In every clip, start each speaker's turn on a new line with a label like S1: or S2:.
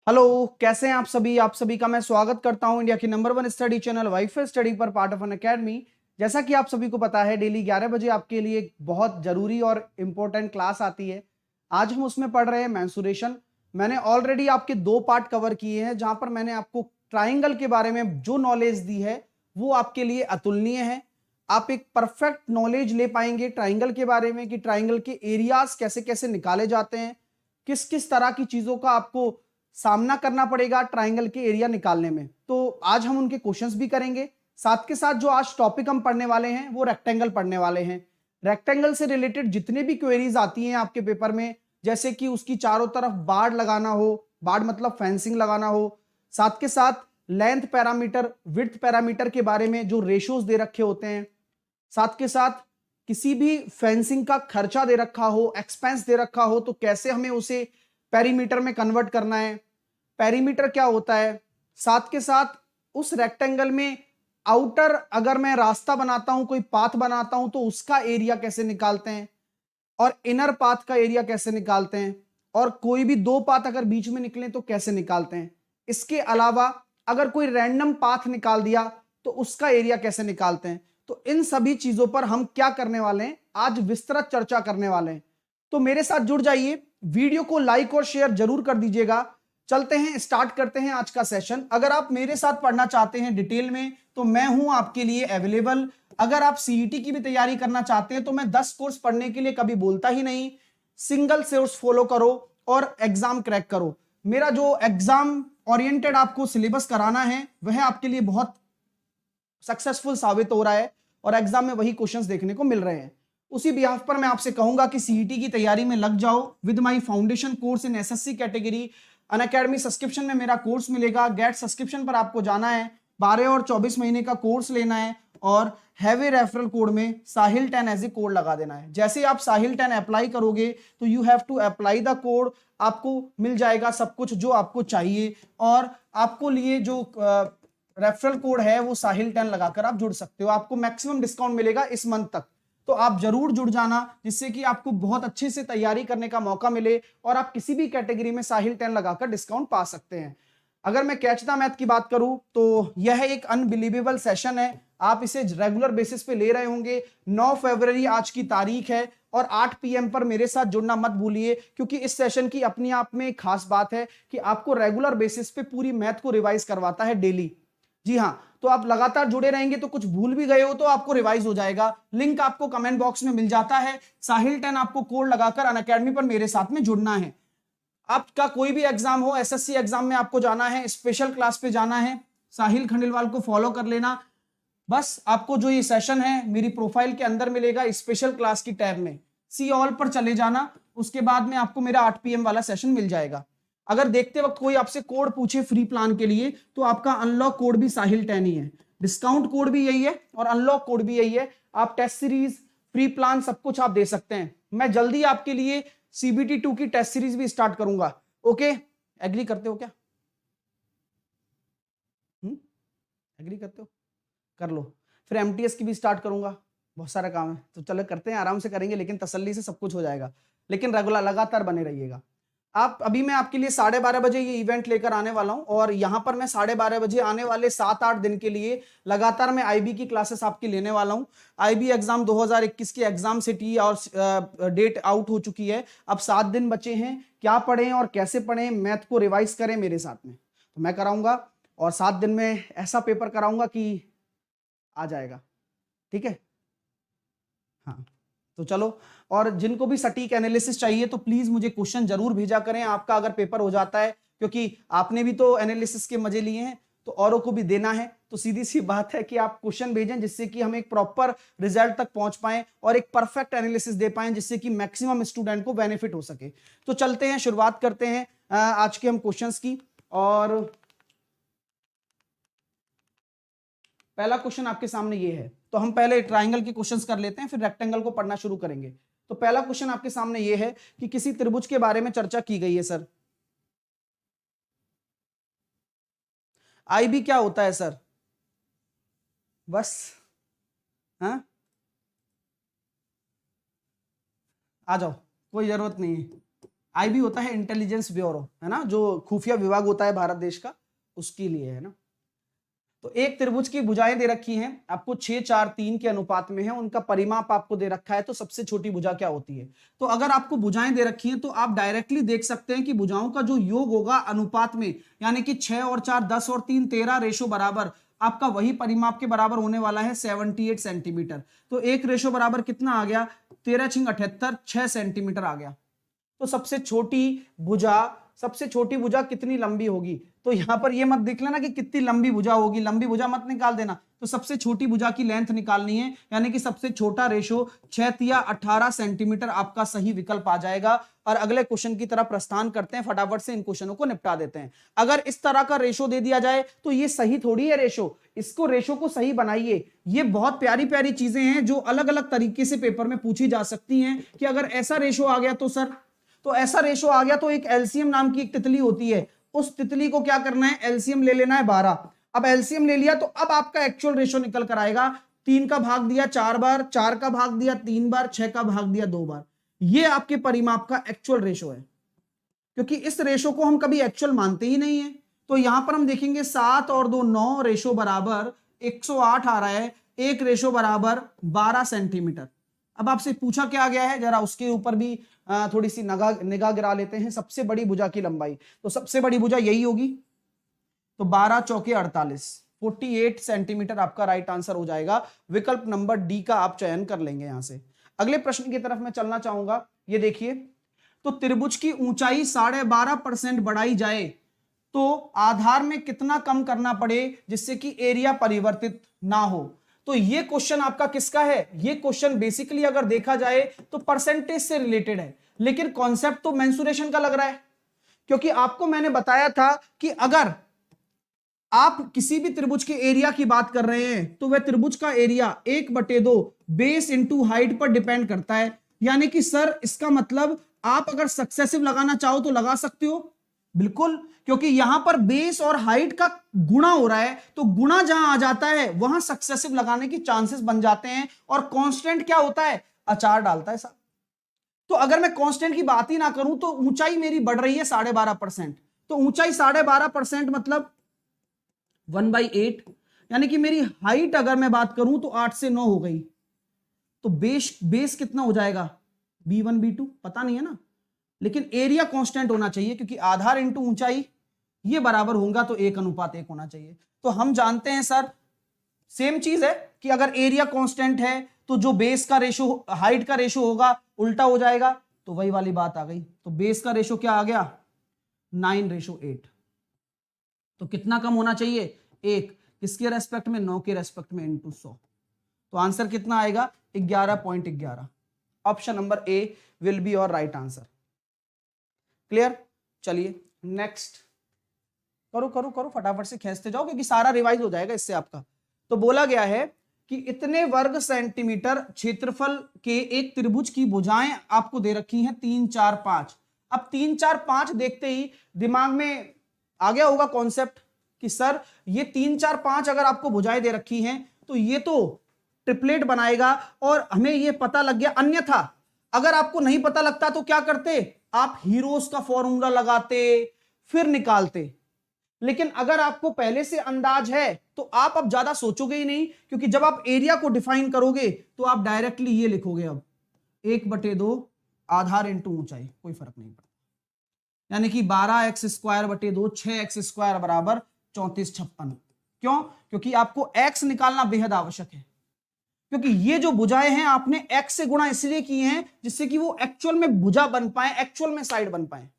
S1: Hello, कैसे हैं आप सभी का मैं स्वागत करता हूं इंडिया की number 1 study channel wifi study पर पार्ट ऑफ एन एकेडमी। जैसा कि आप सभी को पता है, डेली 11 बजे आपके लिए एक बहुत जरूरी और इंपॉर्टेंट क्लास आती है। आज हम उसमें पढ़ रहे हैं मेंसुरेशन। मैंने ऑलरेडी आपके 2 पार्ट कवर किए हैं, जहां पर मैंने आपको ट्राइंगल के बारे में जो नॉलेज दी है वो आपके लिए अतुलनीय है। आप एक परफेक्ट नॉलेज ले पाएंगे ट्राइंगल के बारे में कि ट्राइंगल के एरियाज कैसे कैसे निकाले जाते हैं, किस किस तरह की चीजों का आपको सामना करना पड़ेगा ट्राइंगल के एरिया निकालने में। तो आज हम उनके क्वेश्चंस भी करेंगे। साथ के साथ जो आज टॉपिक हम पढ़ने वाले हैं वो रेक्टेंगल पढ़ने वाले हैं। रेक्टेंगल से रिलेटेड जितने भी क्वेरीज आती हैं आपके पेपर में, जैसे कि उसकी चारों तरफ बाड़ लगाना हो, बाड़ मतलब फेंसिंग लगाना हो, साथ के साथ लेंथ पैरामीटर, विड्थ पैरामीटर के बारे में जो रेशियोज दे रखे होते हैं, साथ के साथ किसी भी फेंसिंग का खर्चा दे रखा हो, एक्सपेंस दे रखा हो, तो कैसे हमें उसे पेरीमीटर में कन्वर्ट करना है, पेरीमीटर क्या होता है, साथ के साथ उस रेक्टेंगल में आउटर अगर मैं रास्ता बनाता हूं, कोई पाथ बनाता हूं, तो उसका एरिया कैसे निकालते हैं, और इनर पाथ का एरिया कैसे निकालते हैं, और कोई भी 2 पाथ अगर बीच में निकले तो कैसे निकालते हैं। इसके अलावा अगर कोई रैंडम पाथ निकाल दिया तो उसका एरिया कैसे निकालते हैं। तो इन सभी चीजों पर हम क्या करने वाले हैं, आज विस्तृत चर्चा करने वाले हैं। तो मेरे साथ जुड़ जाइए, वीडियो को लाइक और शेयर जरूर कर दीजिएगा। चलते हैं, स्टार्ट करते हैं आज का सेशन। अगर आप मेरे साथ पढ़ना चाहते हैं डिटेल में तो मैं हूं आपके लिए अवेलेबल। अगर आप सीईटी की भी तैयारी करना चाहते हैं तो मैं 10 कोर्स पढ़ने के लिए कभी बोलता ही नहीं। सिंगल सोर्स फॉलो करो और एग्जाम क्रैक करो। मेरा जो एग्जाम ओरिएंटेड आपको सिलेबस कराना है वह आपके लिए बहुत सक्सेसफुल साबित हो रहा है और एग्जाम में वही क्वेश्चंस देखने को मिल रहे हैं। उसी बिहाफ पर मैं आपसे कहूंगा कि सीईटी की तैयारी में लग जाओ with my foundation course in SSC category. Unacademy subscription में मेरा कोर्स मिलेगा। गेट सब्सक्रिप्शन पर आपको जाना है, 12 और 24 महीने का कोर्स लेना है और हैवी रेफरल कोड में साहिल 10 एज ए कोड लगा देना है। जैसे आप साहिल 10 अप्लाई करोगे तो you have to apply the code, आपको मिल जाएगा सब कुछ जो आपको चाहिए और आपको लिए जो रेफरल कोड है वो साहिल 10 लगाकर आप जुड़ सकते हो। आपको मैक्सिमम डिस्काउंट मिलेगा इस मंथ तक, तो आप जरूर जुड़ जाना जिससे कि आपको बहुत अच्छे से तैयारी करने का मौका मिले और आप किसी भी कैटेगरी में साहिल 10 लगाकर डिस्काउंट पा सकते हैं। अगर मैं कैच द मैथ की बात करूं तो यह एक अनबिलीवेबल सेशन है। आप इसे रेगुलर बेसिस पे ले रहे होंगे। 9 फरवरी आज की तारीख है और 8 PM पर मेरे साथ जुड़ना मत भूलिए, क्योंकि इस सेशन की अपनी आप में एक खास बात है कि आपको रेगुलर बेसिस पे पूरी मैथ को रिवाइज करवाता है डेली। जी हाँ, तो आप लगातार जुड़े रहेंगे तो कुछ भूल भी गए हो तो आपको रिवाइज हो जाएगा। लिंक आपको कमेंट बॉक्स में मिल जाता है। साहिल 10 आपको कोड लगाकर अनअकैडमी पर मेरे साथ में जुड़ना है। आपका कोई भी एग्जाम हो, एसएससी एग्जाम में आपको जाना है, स्पेशल क्लास पे जाना है, साहिल खंडेलवाल को फॉलो कर लेना। बस आपको जो ये सेशन है मेरी प्रोफाइल के अंदर मिलेगा, स्पेशल क्लास की टैब में सी ऑल पर चले जाना। उसके बाद में आपको मेरा 8 PM वाला सेशन मिल जाएगा। अगर देखते वक्त कोई आपसे कोड पूछे फ्री प्लान के लिए तो आपका अनलॉक कोड भी साहिल 10 ही है, डिस्काउंट कोड भी यही है और अनलॉक कोड भी यही है। आप टेस्ट सीरीज, फ्री प्लान सब कुछ आप दे सकते हैं। मैं जल्दी आपके लिए CBT 2 की टेस्ट सीरीज भी स्टार्ट करूंगा। ओके, एग्री करते हो क्या? एग्री करते हो? कर लो। फिर MTS की भी स्टार्ट करूंगा, बहुत सारा काम है तो चलो करते हैं, आराम से करेंगे लेकिन तसल्ली से सब कुछ हो जाएगा। लेकिन रेगुलर लगातार बने रहिएगा। आप अभी मैं आपके लिए 12:30 बजे ये इवेंट लेकर आने वाला हूं और यहां पर मैं 12:30 बजे आने वाले 7-8 दिन के लिए लगातार मैं IB की क्लासेस आपकी लेने वाला हूं। IB एग्जाम 2021 की एग्जाम सिटी और डेट आउट हो चुकी है। अब 7 दिन बचे हैं। क्या पढ़ें और कैसे पढ़ें, मैथ को रिवाइज करें मेरे साथ में, तो मैं कराऊंगा और 7 दिन में ऐसा पेपर कराऊंगा कि आ जाएगा। ठीक है, हाँ तो चलो। और जिनको भी सटीक एनालिसिस चाहिए तो प्लीज मुझे क्वेश्चन जरूर भेजा करें आपका अगर पेपर हो जाता है, क्योंकि आपने भी तो एनालिसिस के मजे लिए हैं तो औरों को भी देना है। तो सीधी सी बात है कि आप क्वेश्चन भेजें जिससे कि हम एक प्रॉपर रिजल्ट तक पहुंच पाएं और एक परफेक्ट एनालिसिस दे पाएं जिससे कि मैक्सिमम स्टूडेंट को बेनिफिट हो सके। तो चलते हैं, शुरुआत करते हैं आज के हम क्वेश्चंस की। और पहला क्वेश्चन आपके सामने ये है, तो हम पहले ट्राइंगल के क्वेश्चंस कर लेते हैं फिर रेक्टेंगल को पढ़ना शुरू करेंगे। तो पहला क्वेश्चन आपके सामने ये है कि किसी त्रिभुज के बारे में चर्चा की गई है सर। IB क्या होता है सर? बस, हाँ आ जाओ, कोई जरूरत नहीं है। आईबी होता है इंटेलिजेंस ब्यूरो, है ना, जो खुफिया विभाग होता है भारत देश का, उसके लिए है ना। तो एक त्रिभुज की भुजाएं दे रखी हैं आपको 6 4 3 के अनुपात में है, उनका परिमाप आपको दे रखा है, तो सबसे छोटी भुजा क्या होती है। तो अगर आपको भुजाएं दे रखी हैं तो आप डायरेक्टली देख सकते हैं कि भुजाओं का जो योग होगा अनुपात में, यानी कि 6 और 4 10 और 3 13 रेशो बराबर, आपका वही परिमाप के बराबर होने वाला है 78 सेंटीमीटर। तो एक रेशो बराबर कितना आ गया, 13 छिंग 78, 6 सेंटीमीटर आ गया। तो सबसे छोटी भुजा कितनी लंबी होगी, तो यहां पर ये मत देख लेना कि कितनी लंबी भुजा होगी, लंबी भुजा मत निकाल देना, तो सबसे छोटी भुजा की लेंथ निकालनी है, यानी कि सबसे छोटा रेशो 6 तिया 18 सेंटीमीटर आपका सही विकल्प आ जाएगा। और अगले क्वेश्चन की तरफ प्रस्थान करते हैं, फटाफट से इन क्वेश्चनों को निपटा देते हैं। अगर इस तरह का रेशो दे दिया जाए तो ये सही थोड़ी है रेशो, इसको रेशो को सही बनाइए। ये बहुत प्यारी प्यारी चीजें हैं जो अलग अलग तरीके से पेपर में पूछी जा सकती हैं कि अगर ऐसा रेशो आ गया तो सर, तो ऐसा रेशो आ गया तो एक एलसीएम नाम की एक तितली होती है, उस तितली को क्या करना है, एलसीएम ले लेना है 12। अब एलसीएम ले लिया तो अब आपका एक्चुअल रेशो निकल कर आएगा, 3 का भाग दिया 4 बार, 4 का भाग दिया 3 बार, 6 का भाग दिया 2 बार, ये आपके परिमाप का एक्चुअल रेशो है। क्योंकि इस रेशो को हम कभी एक्चुअल मानते ही नहीं है, तो यहां पर हम देखेंगे 7 और 2 9 रेशो बराबर 108 आ रहा है, एक रेशो बराबर 12 सेंटीमीटर। अब आपसे पूछा क्या गया है, जरा उसके ऊपर भी थोड़ी सी निगाह गिरा लेते हैं। सबसे बड़ी भुजा की लंबाई, तो सबसे बड़ी भुजा यही होगी, तो 12 चौके 48, 48 सेंटीमीटर आपका राइट आंसर हो जाएगा। विकल्प नंबर डी का आप चयन कर लेंगे। यहां से अगले प्रश्न की तरफ मैं चलना चाहूंगा। ये देखिए, तो त्रिभुज की ऊंचाई 12.5% बढ़ाई जाए तो आधार में कितना कम करना पड़े जिससे कि एरिया परिवर्तित ना हो। तो ये क्वेश्चन आपका किसका है, ये क्वेश्चन बेसिकली अगर देखा जाए तो परसेंटेज से रिलेटेड है, लेकिन कॉन्सेप्ट तो मेंसुरेशन का लग रहा है। क्योंकि आपको मैंने बताया था कि अगर आप किसी भी त्रिभुज के एरिया की बात कर रहे हैं तो वह त्रिभुज का एरिया 1/2 बेस इंटू हाइट पर डिपेंड करता है। यानी कि सर इसका मतलब आप अगर सक्सेसिव लगाना चाहो तो लगा सकते हो, बिल्कुल, क्योंकि यहां पर बेस और हाइट का गुणा हो रहा है, तो गुणा जहां आ जाता है वहां सक्सेसिव लगाने की चांसेस बन जाते हैं। और कांस्टेंट क्या होता है, अचार डालता है साहब। तो अगर मैं कांस्टेंट की बात ही ना करूं तो ऊंचाई मेरी बढ़ रही है 12.5%, तो ऊंचाई 12.5% मतलब 1/8, यानी कि मेरी हाइट अगर मैं बात करूं तो 8 से 9 हो गई, तो बेस कितना हो जाएगा, B1 B2 पता नहीं है ना, लेकिन एरिया कांस्टेंट होना चाहिए क्योंकि आधार इंटू ऊंचाई ये बराबर होगा, तो 1:1 होना चाहिए। तो हम जानते हैं सर सेम चीज है कि अगर एरिया कांस्टेंट है तो जो बेस का रेशो हाइट का रेशो होगा उल्टा हो जाएगा, तो वही वाली बात आ गई। तो बेस का रेशो क्या आ गया, 9:8। तो कितना कम होना चाहिए, 1, किसके रेस्पेक्ट में, 9 के रेस्पेक्ट में इंटू 100। तो आंसर कितना आएगा, 11.11। Option number A will be your right answer. Clear, चलिए नेक्स्ट, करो करो करो फटाफट से खींचते जाओ क्योंकि सारा रिवाइज हो जाएगा इससे आपका। तो बोला गया है कि इतने वर्ग सेंटीमीटर क्षेत्रफल के एक त्रिभुज की भुजाएं आपको दे रखी हैं 3 4 5। अब 3 4 5 देखते ही दिमाग में आ गया होगा कॉन्सेप्ट कि सर ये 3 4 5 अगर आपको भुजाएं दे रखी हैं तो ये तो ट्रिपलेट बनाएगा, और हमें ये पता लग गया। अन्यथा अगर आपको नहीं पता लगता तो क्या करते, आप हीरोज का फॉर्मूला लगाते फिर निकालते। लेकिन अगर आपको पहले से अंदाज है तो आप अब ज्यादा सोचोगे ही नहीं, क्योंकि जब आप एरिया को डिफाइन करोगे तो आप डायरेक्टली ये लिखोगे, अब 1/2 आधार इंटू ऊंचाई, कोई फर्क नहीं पड़ता, यानी कि 12x² 6x² बराबर 3456। क्यों, क्योंकि आपको x निकालना बेहद आवश्यक है, क्योंकि ये जो भुजाएं हैं आपने x से गुणा इसलिए की हैं जिससे कि वो एक्चुअल में भुजा बन पाए, एक्चुअल में साइड बन पाए।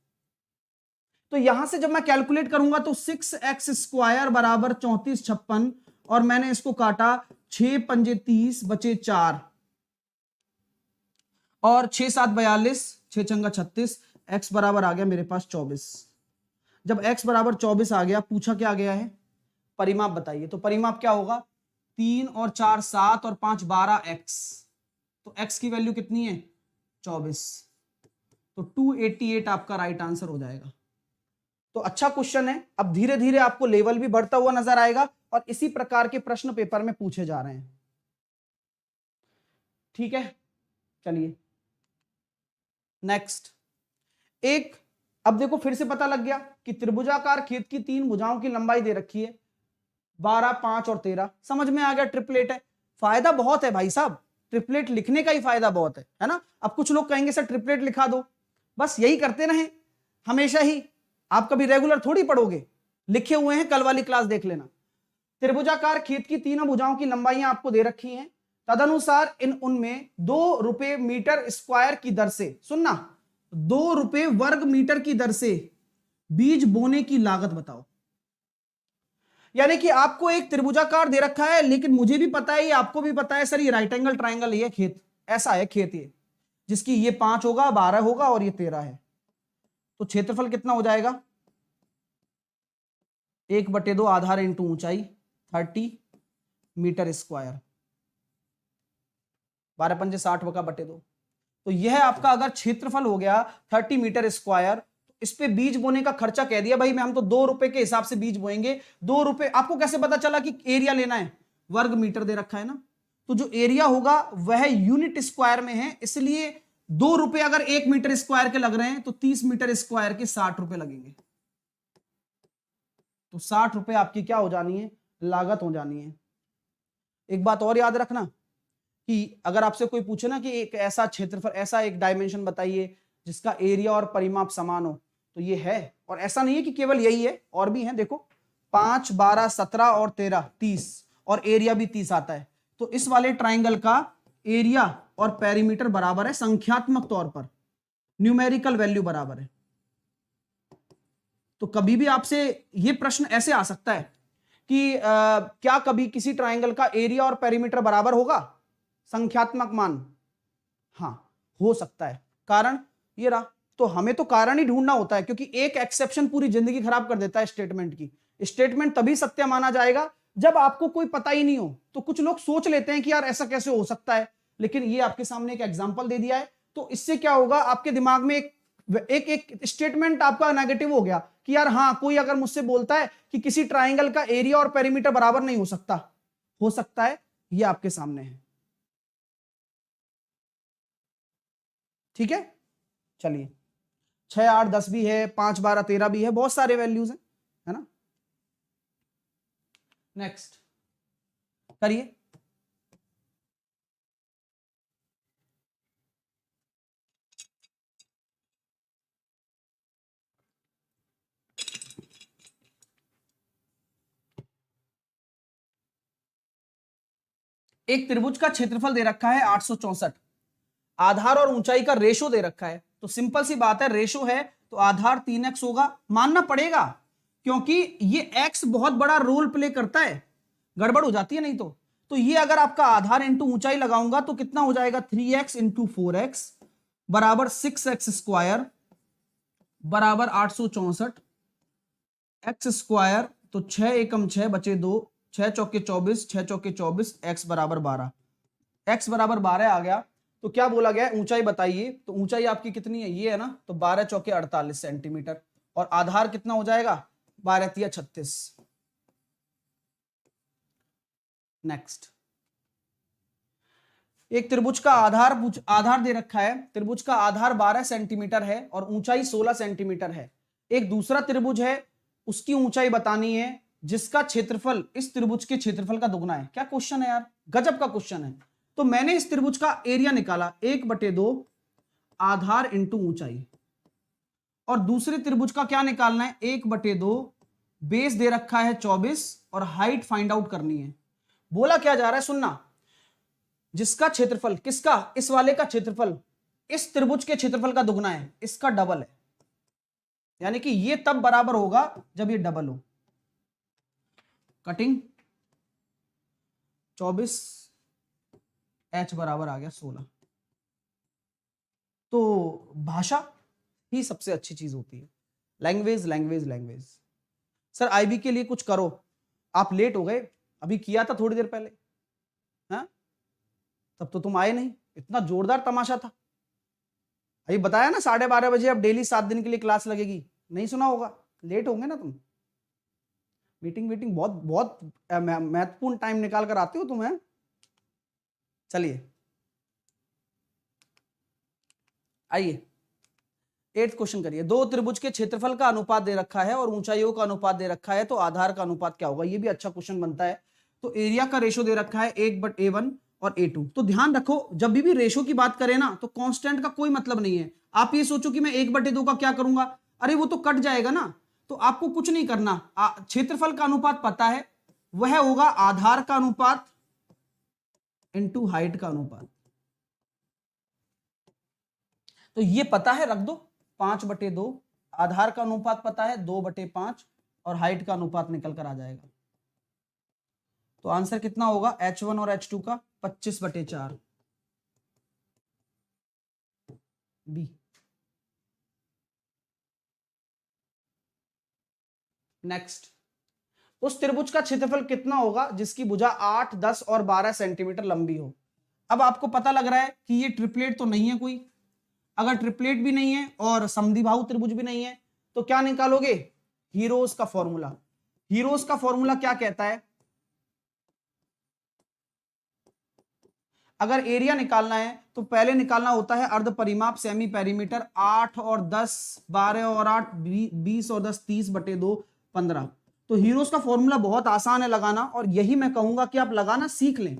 S1: तो यहां से जब मैं कैलकुलेट करूंगा तो 6x² बराबर 3456, और मैंने इसको काटा 6 पंजे 30 बचे 4 और 6 7 42, 6 चंगा 36, x बराबर आ गया मेरे पास 24। जब x बराबर 24 आ गया, पूछा क्या गया है, परिमाप बताइए। तो परिमाप क्या होगा, 3 और 4 7 और 5 12x, तो x की वैल्यू कितनी है 24, तो 288 आपका राइट आंसर हो जाएगा। तो अच्छा क्वेश्चन है, अब धीरे धीरे आपको लेवल भी बढ़ता हुआ नजर आएगा और इसी प्रकार के प्रश्न पेपर में पूछे जा रहे हैं। ठीक है, चलिए नेक्स्ट। एक, अब देखो फिर से पता लग गया कि त्रिभुजाकार खेत की 3 भुजाओं की लंबाई दे रखी है 12, 5 और 13। समझ में आ गया, ट्रिपलेट है। फायदा बहुत है भाई साहब, ट्रिपलेट लिखने का ही फायदा बहुत है ना। अब कुछ लोग कहेंगे सर ट्रिपलेट लिखा दो, बस यही करते रहे हमेशा ही, आप कभी रेगुलर थोड़ी पढ़ोगे, लिखे हुए हैं, कल वाली क्लास देख लेना। त्रिभुजाकार खेत की तीनों भुजाओं की लंबाइयां आपको दे रखी हैं, तदनुसार उनमें 2 रुपए मीटर स्क्वायर की दर से, सुनना, 2 रुपए वर्ग मीटर की दर से बीज बोने की लागत बताओ। यानी कि आपको एक त्रिभुजाकार दे रखा है, लेकिन मुझे भी पता है, ये आपको भी पता है सर, ये राइट एंगल ट्राइंगल ये खेत, ऐसा है खेत ये, जिसकी ये 5 होगा, 12 होगा और ये 13 है। तो क्षेत्रफल कितना हो जाएगा, 1/2 आधार इंटू ऊंचाई 30 मीटर स्क्वायर, 12 पंजे 60 वका बटे 2। तो यह आपका अगर क्षेत्रफल हो गया 30 मीटर स्क्वायर, तो इस पे बीज बोने का खर्चा कह दिया भाई मैं, हम तो 2 रुपए के हिसाब से बीज बोएंगे। 2 रुपए, आपको कैसे पता चला कि एरिया लेना है, वर्ग मीटर दे रखा है ना, तो जो एरिया होगा वह यूनिट स्क्वायर में है, इसलिए 2 रुपए अगर 1 मीटर स्क्वायर के लग रहे हैं तो 30 मीटर स्क्वायर के 60 रुपए लगेंगे। तो 60 रुपए आपकी क्या हो जानी है, लागत हो जानी है। एक बात और याद रखना कि अगर आपसे कोई पूछे ना कि एक ऐसा क्षेत्रफल, ऐसा एक डायमेंशन बताइए जिसका एरिया और परिमाप समान हो, तो ये है। और ऐसा नहीं है कि केवल यही है, और भी है, देखो 5, 12, 17 और 13 30, और एरिया भी 30 आता है। तो इस वाले ट्राइंगल का एरिया और पेरीमीटर बराबर है, संख्यात्मक तौर पर न्यूमेरिकल वैल्यू बराबर है। तो कभी भी आपसे ये प्रश्न ऐसे आ सकता है कि क्या कभी किसी ट्राइंगल का एरिया और पेरीमीटर बराबर होगा, संख्यात्मक मान, हाँ हो सकता है। कारण ये रहा, तो हमें तो कारण ही ढूंढना होता है, क्योंकि एक एक्सेप्शन पूरी जिंदगी खराब कर देता है स्टेटमेंट की। स्टेटमेंट तभी सत्य माना जाएगा जब आपको कोई पता ही नहीं हो। तो कुछ लोग सोच लेते हैं कि यार ऐसा कैसे हो सकता है, लेकिन ये आपके सामने एक एग्जांपल दे दिया है, तो इससे क्या होगा, आपके दिमाग में एक स्टेटमेंट आपका नेगेटिव हो गया कि यार हाँ, कोई अगर मुझसे बोलता है कि किसी ट्राइंगल का एरिया और पेरीमीटर बराबर नहीं हो सकता है, ये आपके सामने है। ठीक है, चलिए 6, 8, 10 भी है, 5, 12, 13 भी है, बहुत सारे वैल्यूज हैं, है ना। नेक्स्ट करिए। एक त्रिभुज का क्षेत्रफल दे रखा है 864, आधार और ऊंचाई का रेशो दे रखा है। तो सिंपल सी बात है, रेशो है तो आधार 3x होगा, मानना पड़ेगा, क्योंकि ये x बहुत बड़ा रोल प्ले करता है, गड़बड़ हो जाती है नहीं तो ये अगर आपका आधार इंटू ऊंचाई लगाऊंगा तो कितना हो जाएगा, 3x इंटू 4x बराबर 6x स्क्वायर बराबर 864 x स्क्वायर, तो 6 एकम 6 बचे 2, 6 चौके 24, 6 चौके 24, x बराबर 12, x बराबर 12 आ गया। तो क्या बोला गया, ऊंचाई बताइए, तो ऊंचाई आपकी कितनी है, ये है ना, तो 12 चौके 48 सेंटीमीटर, और आधार कितना हो जाएगा, 12 तिया 36। नेक्स्ट, एक त्रिभुज का आधार दे रखा है, त्रिभुज का आधार 12 सेंटीमीटर है और ऊंचाई 16 सेंटीमीटर है। एक दूसरा त्रिभुज है, उसकी ऊंचाई बतानी है, जिसका क्षेत्रफल इस त्रिभुज के क्षेत्रफल का दुगना है। क्या क्वेश्चन है यार, गजब का क्वेश्चन है। तो मैंने इस त्रिभुज का एरिया निकाला 1/2 आधार इंटू ऊंचाई, और दूसरे त्रिभुज का क्या निकालना है, 1/2 बेस दे रखा है 24 और हाइट फाइंड आउट करनी है। बोला क्या जा रहा है, सुनना, जिसका क्षेत्रफल, किसका, इस वाले का क्षेत्रफल इस त्रिभुज के क्षेत्रफल का दुगना है, इसका डबल है, यानी कि ये तब बराबर होगा जब ये डबल हो। कटिंग 24 h बराबर आ गया 16। तो भाषा ही सबसे अच्छी चीज होती है, language language language. Sir IB के लिए कुछ करो, आप लेट हो गए, अभी किया था थोड़ी देर पहले, हाँ तब तो तुम आए नहीं, इतना जोरदार तमाशा था। अभी बताया ना 12:30 बजे अब डेली 7 दिन के लिए क्लास लगेगी, नहीं सुना होगा, लेट होंगे ना तुम, मीटिंग बहुत बहुत महत्वपूर्ण टाइम निकाल कर आते हो तुम, है। चलिए आइए, 8th क्वेश्चन करिए। दो त्रिभुज के क्षेत्रफल का अनुपात दे रखा है और ऊंचाइयों का अनुपात दे रखा है, तो आधार का अनुपात क्या होगा? ये भी अच्छा क्वेश्चन बनता है। तो एरिया का रेशो दे रखा है 1/A1 और A2। तो ध्यान रखो, जब भी रेशो की बात करें ना, तो कांस्टेंट का कोई मतलब नहीं है। आप ये सोचो कि मैं 1/2 का क्या करूंगा, अरे वो तो कट जाएगा ना। तो आपको कुछ नहीं करना, क्षेत्रफल का अनुपात पता है, वह होगा आधार का अनुपात इंटू हाइट का अनुपात। तो ये पता है, रख दो 5/2। आधार का अनुपात पता है 2/5 और हाइट का अनुपात निकल कर आ जाएगा। तो आंसर कितना होगा H1 और H2 का? 25/4 बी। नेक्स्ट, उस त्रिभुज का क्षेत्रफल कितना होगा जिसकी भुजा 8, 10 और 12 सेंटीमीटर लंबी हो? अब आपको पता लग रहा है कि ये ट्रिपलेट तो नहीं है कोई। अगर ट्रिपलेट भी नहीं है और समद्विबाहु त्रिभुज भी नहीं है, तो क्या निकालोगे? हीरोज का फॉर्मूला। हीरोज का फॉर्मूला क्या कहता है? अगर एरिया निकालना है तो पहले निकालना होता है अर्ध परिमाप सेमी पेरीमीटर। 8 और 10, 12 और 8, 20 और 10, 30/2, 15। तो हीरोज का फॉर्मूला बहुत आसान है लगाना, और यही मैं कहूंगा कि आप लगाना सीख लें।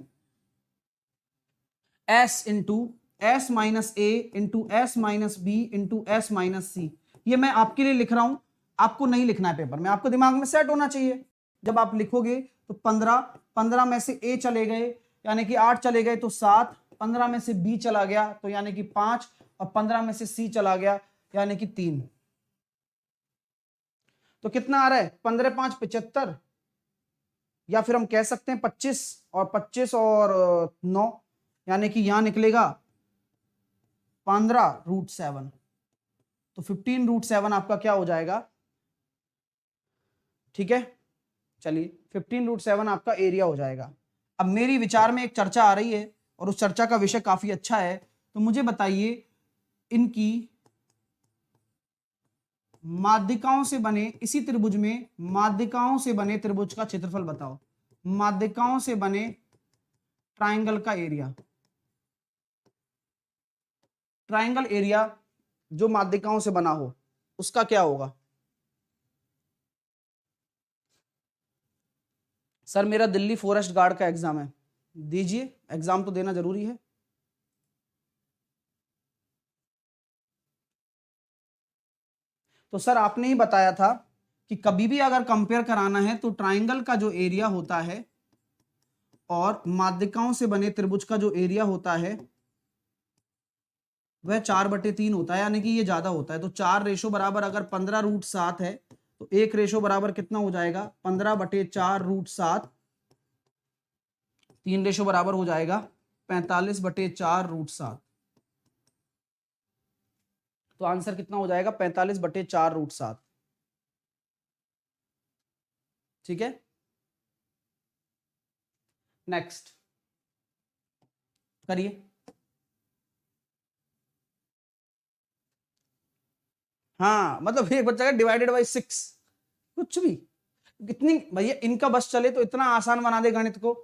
S1: S into S minus A into S minus B into S minus C. ये मैं आपके लिए लिख रहा हूं, आपको नहीं लिखना है पेपर में, आपको दिमाग में सेट होना चाहिए। जब आप लिखोगे तो 15 में से A चले गए यानी कि 8 चले गए तो 7, 15 में से B चला गया तो यानी कि 5, और 15 में से C चला गया यानी कि 3। तो कितना आ रहा है? 15 5 75, या फिर हम कह सकते हैं 25 और 9, यानी कि यहां निकलेगा 15√7। तो 15√7 आपका क्या हो जाएगा? ठीक है, चलिए 15√7 आपका एरिया हो जाएगा। अब मेरी विचार में एक चर्चा आ रही है और उस चर्चा का विषय काफी अच्छा है, तो मुझे बताइए इनकी माध्यिकाओं से बने, इसी त्रिभुज में माध्यिकाओं से बने त्रिभुज का क्षेत्रफल बताओ। माध्यिकाओं से बने ट्राइंगल का एरिया, ट्राइंगल एरिया जो माध्यिकाओं से बना हो उसका क्या होगा? सर मेरा दिल्ली फॉरेस्ट गार्ड का एग्जाम है। दीजिए, एग्जाम तो देना जरूरी है। तो सर आपने ही बताया था कि कभी भी अगर कंपेयर कराना है तो ट्राइंगल का जो एरिया होता है और माध्यिकाओं से बने त्रिभुज का जो एरिया होता है वह 4/3 होता है, यानी कि ये ज्यादा होता है। तो 4 रेशो बराबर अगर 15√7 है तो 1 रेशो बराबर कितना हो जाएगा? 15/4√7। 3 रेशो बराबर हो जाएगा 45/4√7। तो आंसर कितना हो जाएगा? 45/4√7। ठीक है, नेक्स्ट करिए। हाँ मतलब एक बच्चा का डिवाइडेड बाई 6, कुछ भी कितनी भैया इनका बस चले तो इतना आसान बना दे गणित को,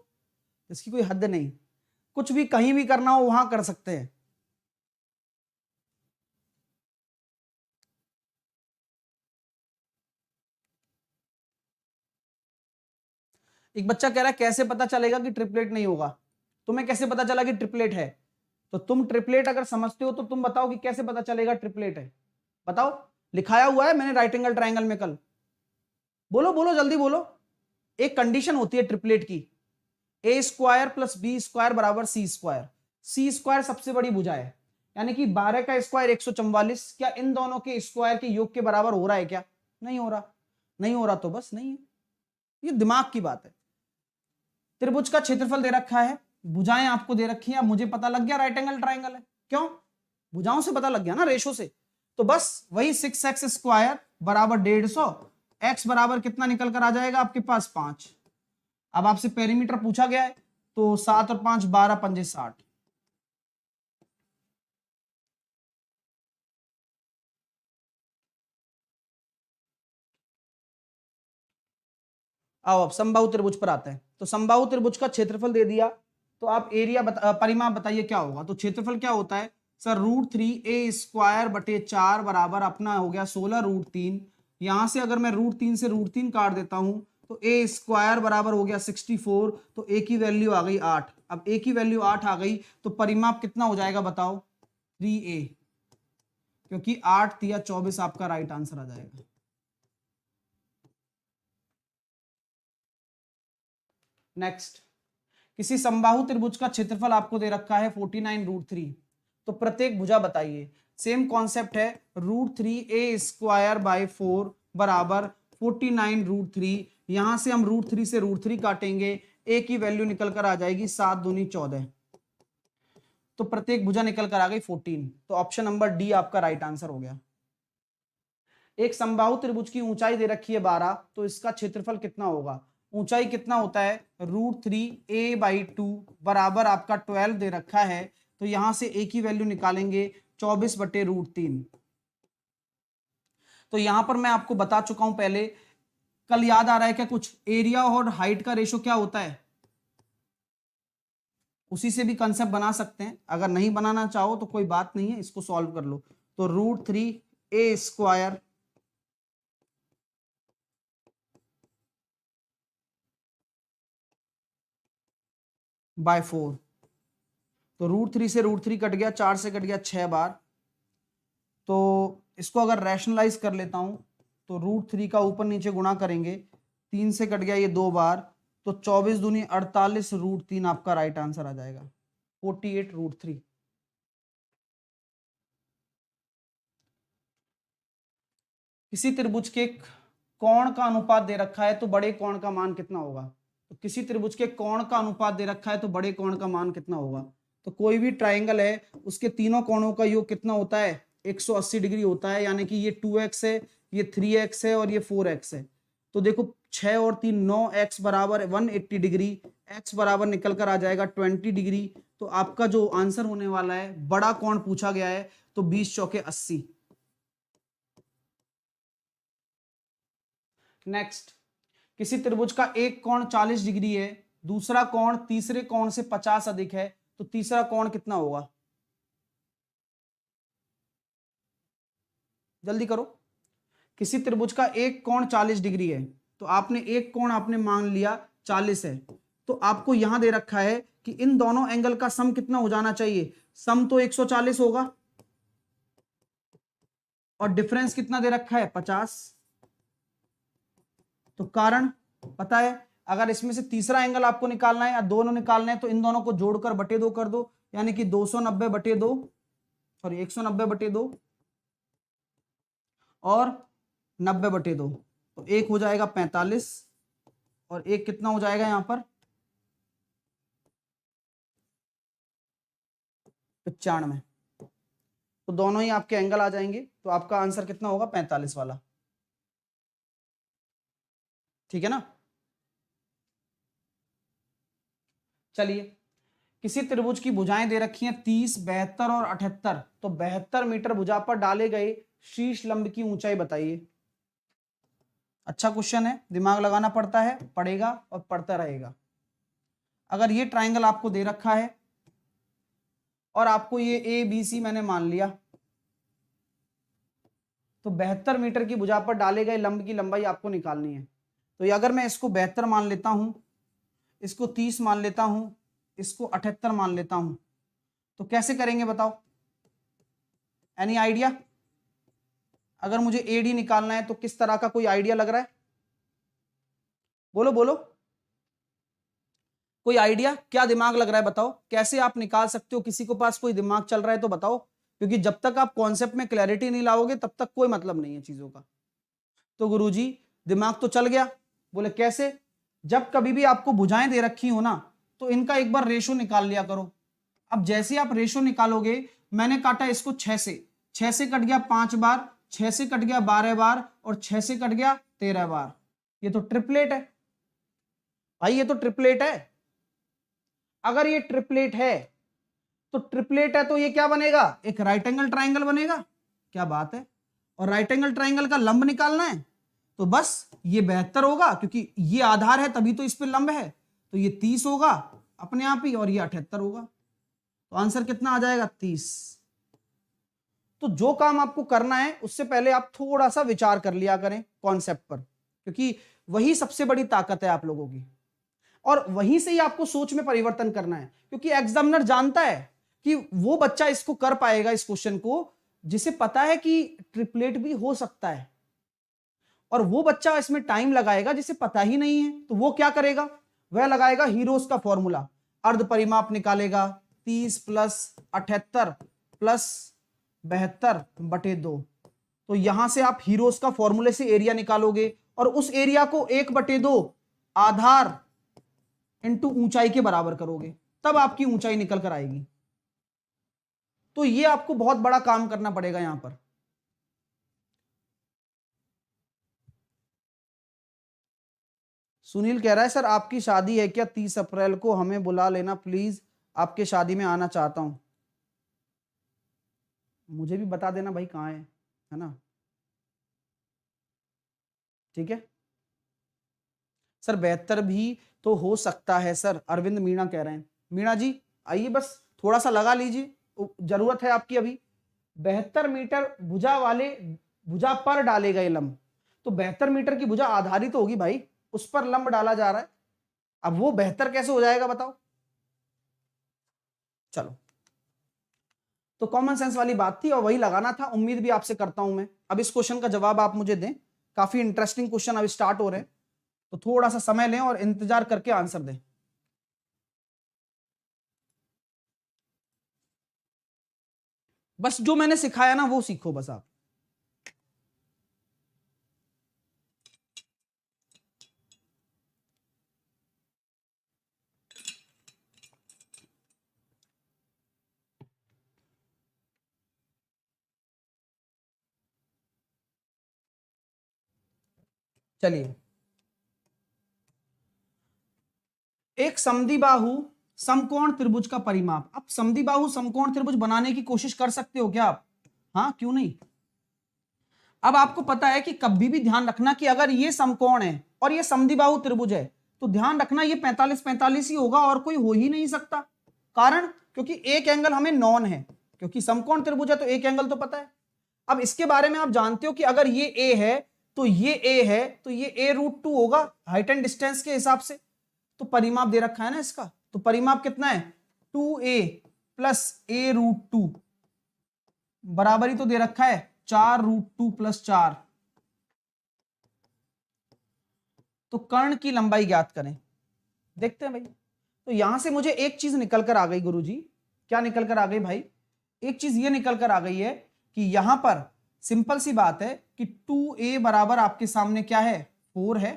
S1: इसकी कोई हद नहीं। कुछ भी कहीं भी करना हो वहां कर सकते हैं। एक बच्चा कह रहा है कैसे पता चलेगा कि ट्रिपलेट नहीं होगा? तुम्हें कैसे पता चला कि ट्रिपलेट है? तो तुम ट्रिपलेट अगर समझते हो तो तुम बताओ कि कैसे पता चलेगा ट्रिपलेट है? बताओ, लिखाया हुआ है मैंने राइट एंगल ट्राइंगल में कल। बोलो बोलो जल्दी बोलो। एक कंडीशन होती है ट्रिपलेट की, A² + B² बराबर C²। C² सबसे बड़ी भुजा है, यानी कि 12 का स्क्वायर 144। क्या इन दोनों के स्क्वायर के योग के बराबर हो रहा है क्या? नहीं हो रहा। नहीं हो रहा तो बस नहीं है, ये दिमाग की बात है। त्रिभुज का क्षेत्रफल दे रखा है, भुजाएं आपको दे रखी हैं, मुझे पता लग गया राइट एंगल ट्राइंगल है। क्यों? भुजाओं से पता लग गया ना, रेशो से। तो बस वही 6x² बराबर 150, x बराबर कितना निकल कर आ जाएगा आपके पास? 5। अब आपसे पेरीमीटर पूछा गया है तो 7 और 5 12, 5 60। आओ अब समबाहु त्रिभुज पर आते हैं। तो समबाहु त्रिभुज का क्षेत्रफल दे दिया, तो आप एरिया परिमाप बताइए क्या होगा? तो क्षेत्रफल क्या होता है? सर √3 a² बटे 4 बराबर अपना हो गया 16√3। यहां से अगर मैं √3 से √3 काट देता हूं तो a² बराबर हो गया 64। तो a की वैल्यू आ गई 8। अब a की वैल्यू 8 आ गई तो परिमाप कितना हो जाएगा बताओ? 3a, क्योंकि 8 तिया 24 आपका राइट आंसर आ जाएगा। नेक्स्ट, किसी समबाहु त्रिभुज का क्षेत्रफल आपको दे रखा है 49√3। तो प्रत्येक भुजा बताइए। सेम कॉन्सेप्ट है, √3a² / 4 बराबर 49√3। यहां से हम √3 से √3 काटेंगे, a की वैल्यू निकल कर आ जाएगी 7 दूनी 14। तो प्रत्येक भुजा निकल कर आ गई 14। तो ऑप्शन नंबर डी आपका राइट आंसर हो गया। एक समबाहु त्रिभुज की ऊंचाई दे रखी है 12, तो इसका क्षेत्रफल कितना होगा? ऊंचाई कितना होता है? √3a/2 बराबर आपका 12 दे रखा है। तो यहां से a की वैल्यू निकालेंगे 24 बटे √3। तो यहां पर मैं आपको बता चुका हूं पहले, कल याद आ रहा है क्या कुछ? एरिया और हाइट का रेशो क्या होता है? उसी से भी कंसेप्ट बना सकते हैं। अगर नहीं बनाना चाहो तो कोई बात नहीं है, इसको सॉल्व कर लो। तो √3a² / 4। तो √3 से √3 कट गया, 4 से कट गया 6 बार। तो इसको अगर रैशनलाइज कर लेता हूं तो √3 का ऊपर नीचे गुणा करेंगे, 3 से कट गया ये 2 बार। तो 24 दूनी 48 √3 आपका राइट आंसर आ जाएगा, 48√3। किसी त्रिभुज के कोण का अनुपात दे रखा है तो बड़े कोण का मान कितना होगा? तो किसी त्रिभुज के कोण का अनुपात दे रखा है तो बड़े कोण का मान कितना होगा? तो कोई भी ट्राइंगल है उसके तीनों कोणों का योग कितना होता है? 180 डिग्री होता है। यानी कि ये 2x है, ये 3x है और ये 4x है। तो देखो 6 और 3 9x बराबर 180 डिग्री, x बराबर निकल कर आ जाएगा 20 डिग्री। तो आपका जो आंसर होने वाला है, बड़ा कोण पूछा गया है तो 20 चौके 80। नेक्स्ट, किसी त्रिभुज का एक कोण 40 डिग्री है, दूसरा कोण तीसरे कोण से 50 अधिक है, तो तीसरा कोण कितना होगा? जल्दी करो। किसी त्रिभुज का एक कोण 40 डिग्री है, तो आपने एक कोण आपने मान लिया 40 है। तो आपको यहां दे रखा है कि इन दोनों एंगल का सम कितना हो जाना चाहिए? सम तो 140 होगा और डिफरेंस कितना दे रखा है? 50। तो कारण पता है, अगर इसमें से तीसरा एंगल आपको निकालना है या दोनों निकालने हैं तो इन दोनों को जोड़कर बटे 2 कर दो। यानी कि 290 बटे 2 और 190 बटे 2 और 90 बटे 2। तो एक हो जाएगा 45 और एक कितना हो जाएगा यहां पर? 95। तो दोनों ही आपके एंगल आ जाएंगे। तो आपका आंसर कितना होगा? 45 वाला। ठीक है ना? चलिए, किसी त्रिभुज की भुजाएं दे रखी हैं 30, 72 और 78। तो 72 मीटर भुजा पर डाले गए शीर्ष लंब की ऊंचाई बताइए। अच्छा क्वेश्चन है, दिमाग लगाना पड़ता है, पड़ेगा और पड़ता रहेगा। अगर ये ट्राइंगल आपको दे रखा है और आपको ये ए बी सी मैंने मान लिया, तो 72 मीटर की भुजा पर डाले गए लंब की लंबाई आपको निकालनी है। तो ये अगर मैं इसको 72 मान लेता हूं, इसको 30 मान लेता हूं, इसको 78 मान लेता हूं, तो कैसे करेंगे बताओ? Any idea? अगर मुझे एडी निकालना है तो किस तरह का कोई आइडिया लग रहा है? बोलो बोलो, कोई आइडिया? क्या दिमाग लग रहा है बताओ, कैसे आप निकाल सकते हो? किसी को पास कोई दिमाग चल रहा है तो बताओ, क्योंकि जब तक आप कॉन्सेप्ट में क्लैरिटी नहीं लाओगे तब तक कोई मतलब नहीं है चीजों का। तो गुरुजी दिमाग तो चल गया। बोले कैसे? जब कभी भी आपको भुजाएं दे रखी हो ना, तो इनका एक बार रेशो निकाल लिया करो। अब जैसे आप रेशो निकालोगे, मैंने काटा इसको 6 से, 6 से कट गया 5 बार, 6 से कट गया 12 बार और 6 से कट गया 13 बार। ये तो ट्रिपलेट है भाई, ये तो ट्रिपलेट है। अगर ये ट्रिपलेट है तो ट्रिपलेट है तो ये क्या बनेगा? एक राइट एंगल ट्राइंगल बनेगा। क्या बात है! और राइट एंगल ट्राइंगल का लंब निकालना है तो बस ये 72 होगा, क्योंकि ये आधार है तभी तो इस पे लंब है। तो ये 30 होगा अपने आप ही और ये 78 होगा। तो आंसर कितना आ जाएगा? 30। तो जो काम आपको करना है उससे पहले आप थोड़ा सा विचार कर लिया करें कॉन्सेप्ट पर, क्योंकि वही सबसे बड़ी ताकत है आप लोगों की, और वहीं से ही आपको सोच में परिवर्तन करना है, क्योंकि एग्जामिनर जानता है कि वो बच्चा इसको कर पाएगा, इस क्वेश्चन को, जिसे पता है कि ट्रिपलेट भी हो सकता है, और वो बच्चा इसमें टाइम लगाएगा जिसे पता ही नहीं है, तो वो क्या करेगा, वह लगाएगा हीरोज का फॉर्मूला, अर्ध परिमाप निकालेगा 30 प्लस 78 प्लस 72/2। तो यहां से आप हीरोज का फॉर्मूले से एरिया निकालोगे, और उस एरिया को 1/2 आधार इंटू ऊंचाई के बराबर करोगे, तब आपकी ऊंचाई निकल कर आएगी। तो ये आपको बहुत बड़ा काम करना पड़ेगा यहां पर। सुनील कह रहा है सर आपकी शादी है क्या 30 अप्रैल को, हमें बुला लेना प्लीज, आपके शादी में आना चाहता हूं। मुझे भी बता देना भाई कहाँ है ना, ठीक है सर। 72 भी तो हो सकता है सर, अरविंद मीणा कह रहे हैं। मीणा जी आइए, बस थोड़ा सा लगा लीजिए, जरूरत है आपकी अभी। 72 मीटर भुजा वाले भुजा पर डालेगा ये लंब, तो 72 मीटर की भुजा आधारित तो होगी भाई, उस पर लंब डाला जा रहा है। अब वो 72 कैसे हो जाएगा बताओ। चलो, तो कॉमन सेंस वाली बात थी और वही लगाना था, उम्मीद भी आपसे करता हूं मैं। अब इस क्वेश्चन का जवाब आप मुझे दें, काफी इंटरेस्टिंग क्वेश्चन अभी स्टार्ट हो रहे हैं, तो थोड़ा सा समय लें और इंतजार करके आंसर दें। बस जो मैंने सिखाया ना वो सीखो बस आप। चलिए, एक समद्विबाहु समकोण त्रिभुज का परिमाप। अब समद्विबाहु समकोण त्रिभुज बनाने की कोशिश कर सकते हो क्या आप? हाँ, क्यों नहीं। अब आपको पता है कि कभी भी ध्यान रखना कि अगर ये समकोण है और ये समद्विबाहु त्रिभुज है, तो ध्यान रखना ये 45-45 ही होगा और कोई हो ही नहीं सकता। कारण, क्योंकि एक एंगल हमें नॉन है, क्योंकि समकोण त्रिभुज है तो एक एंगल तो पता है। अब इसके बारे में आप जानते हो कि अगर ये ए है तो ये ए है, तो ये a√2 होगा हाइट एंड डिस्टेंस के हिसाब से। तो परिमाप दे रखा है ना इसका, तो परिमाप कितना है 2a प्लस a√2, बराबर ही तो दे रखा है 4√2 प्लस 4। तो कर्ण की लंबाई ज्ञात करें। देखते हैं भाई, तो यहां से मुझे एक चीज निकल कर आ गई गुरुजी। क्या निकल कर आ गई भाई? एक चीज ये निकल कर आ गई है कि यहां पर सिंपल सी बात है कि 2a बराबर आपके सामने क्या है 4 है,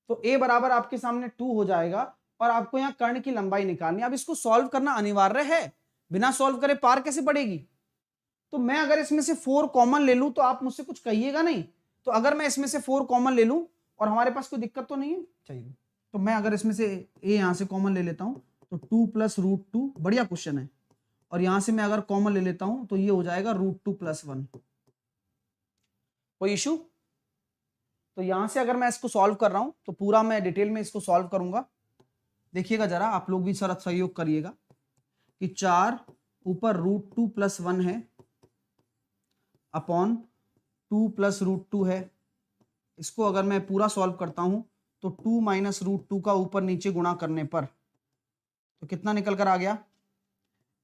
S1: तो a बराबर आपके सामने 2 हो जाएगा, और आपको यहां कर्ण की लंबाई निकालनी है। अब इसको सॉल्व करना अनिवार्य है, बिना सॉल्व करे पार कैसे पड़ेगी। तो मैं अगर इसमें से 4 कॉमन ले लूं तो आप मुझसे कुछ कहिएगा नहीं। तो अगर मैं इसमें से 4 कॉमन ले लूं, और हमारे पास कोई दिक्कत तो नहीं है चाहिए, तो मैं अगर इसमें से a यहां से कॉमन ले लेता हूं तो 2 प्लस √2, बढ़िया क्वेश्चन है, और यहां से मैं अगर कॉमन ले लेता हूं तो ये हो जाएगा √2 + 1। कोई इशू? तो यहां से अगर मैं इसको सॉल्व कर रहा हूं तो पूरा मैं डिटेल में इसको सॉल्व करूंगा। देखिएगा जरा, आप लोग भी सर सहयोग करिएगा कि 4 ऊपर √2 + 1 है अपॉन 2 प्लस √2 है। इसको अगर मैं पूरा सॉल्व करता हूं तो 2 माइनस √2 का ऊपर नीचे गुणा करने पर तो कितना निकल कर आ गया,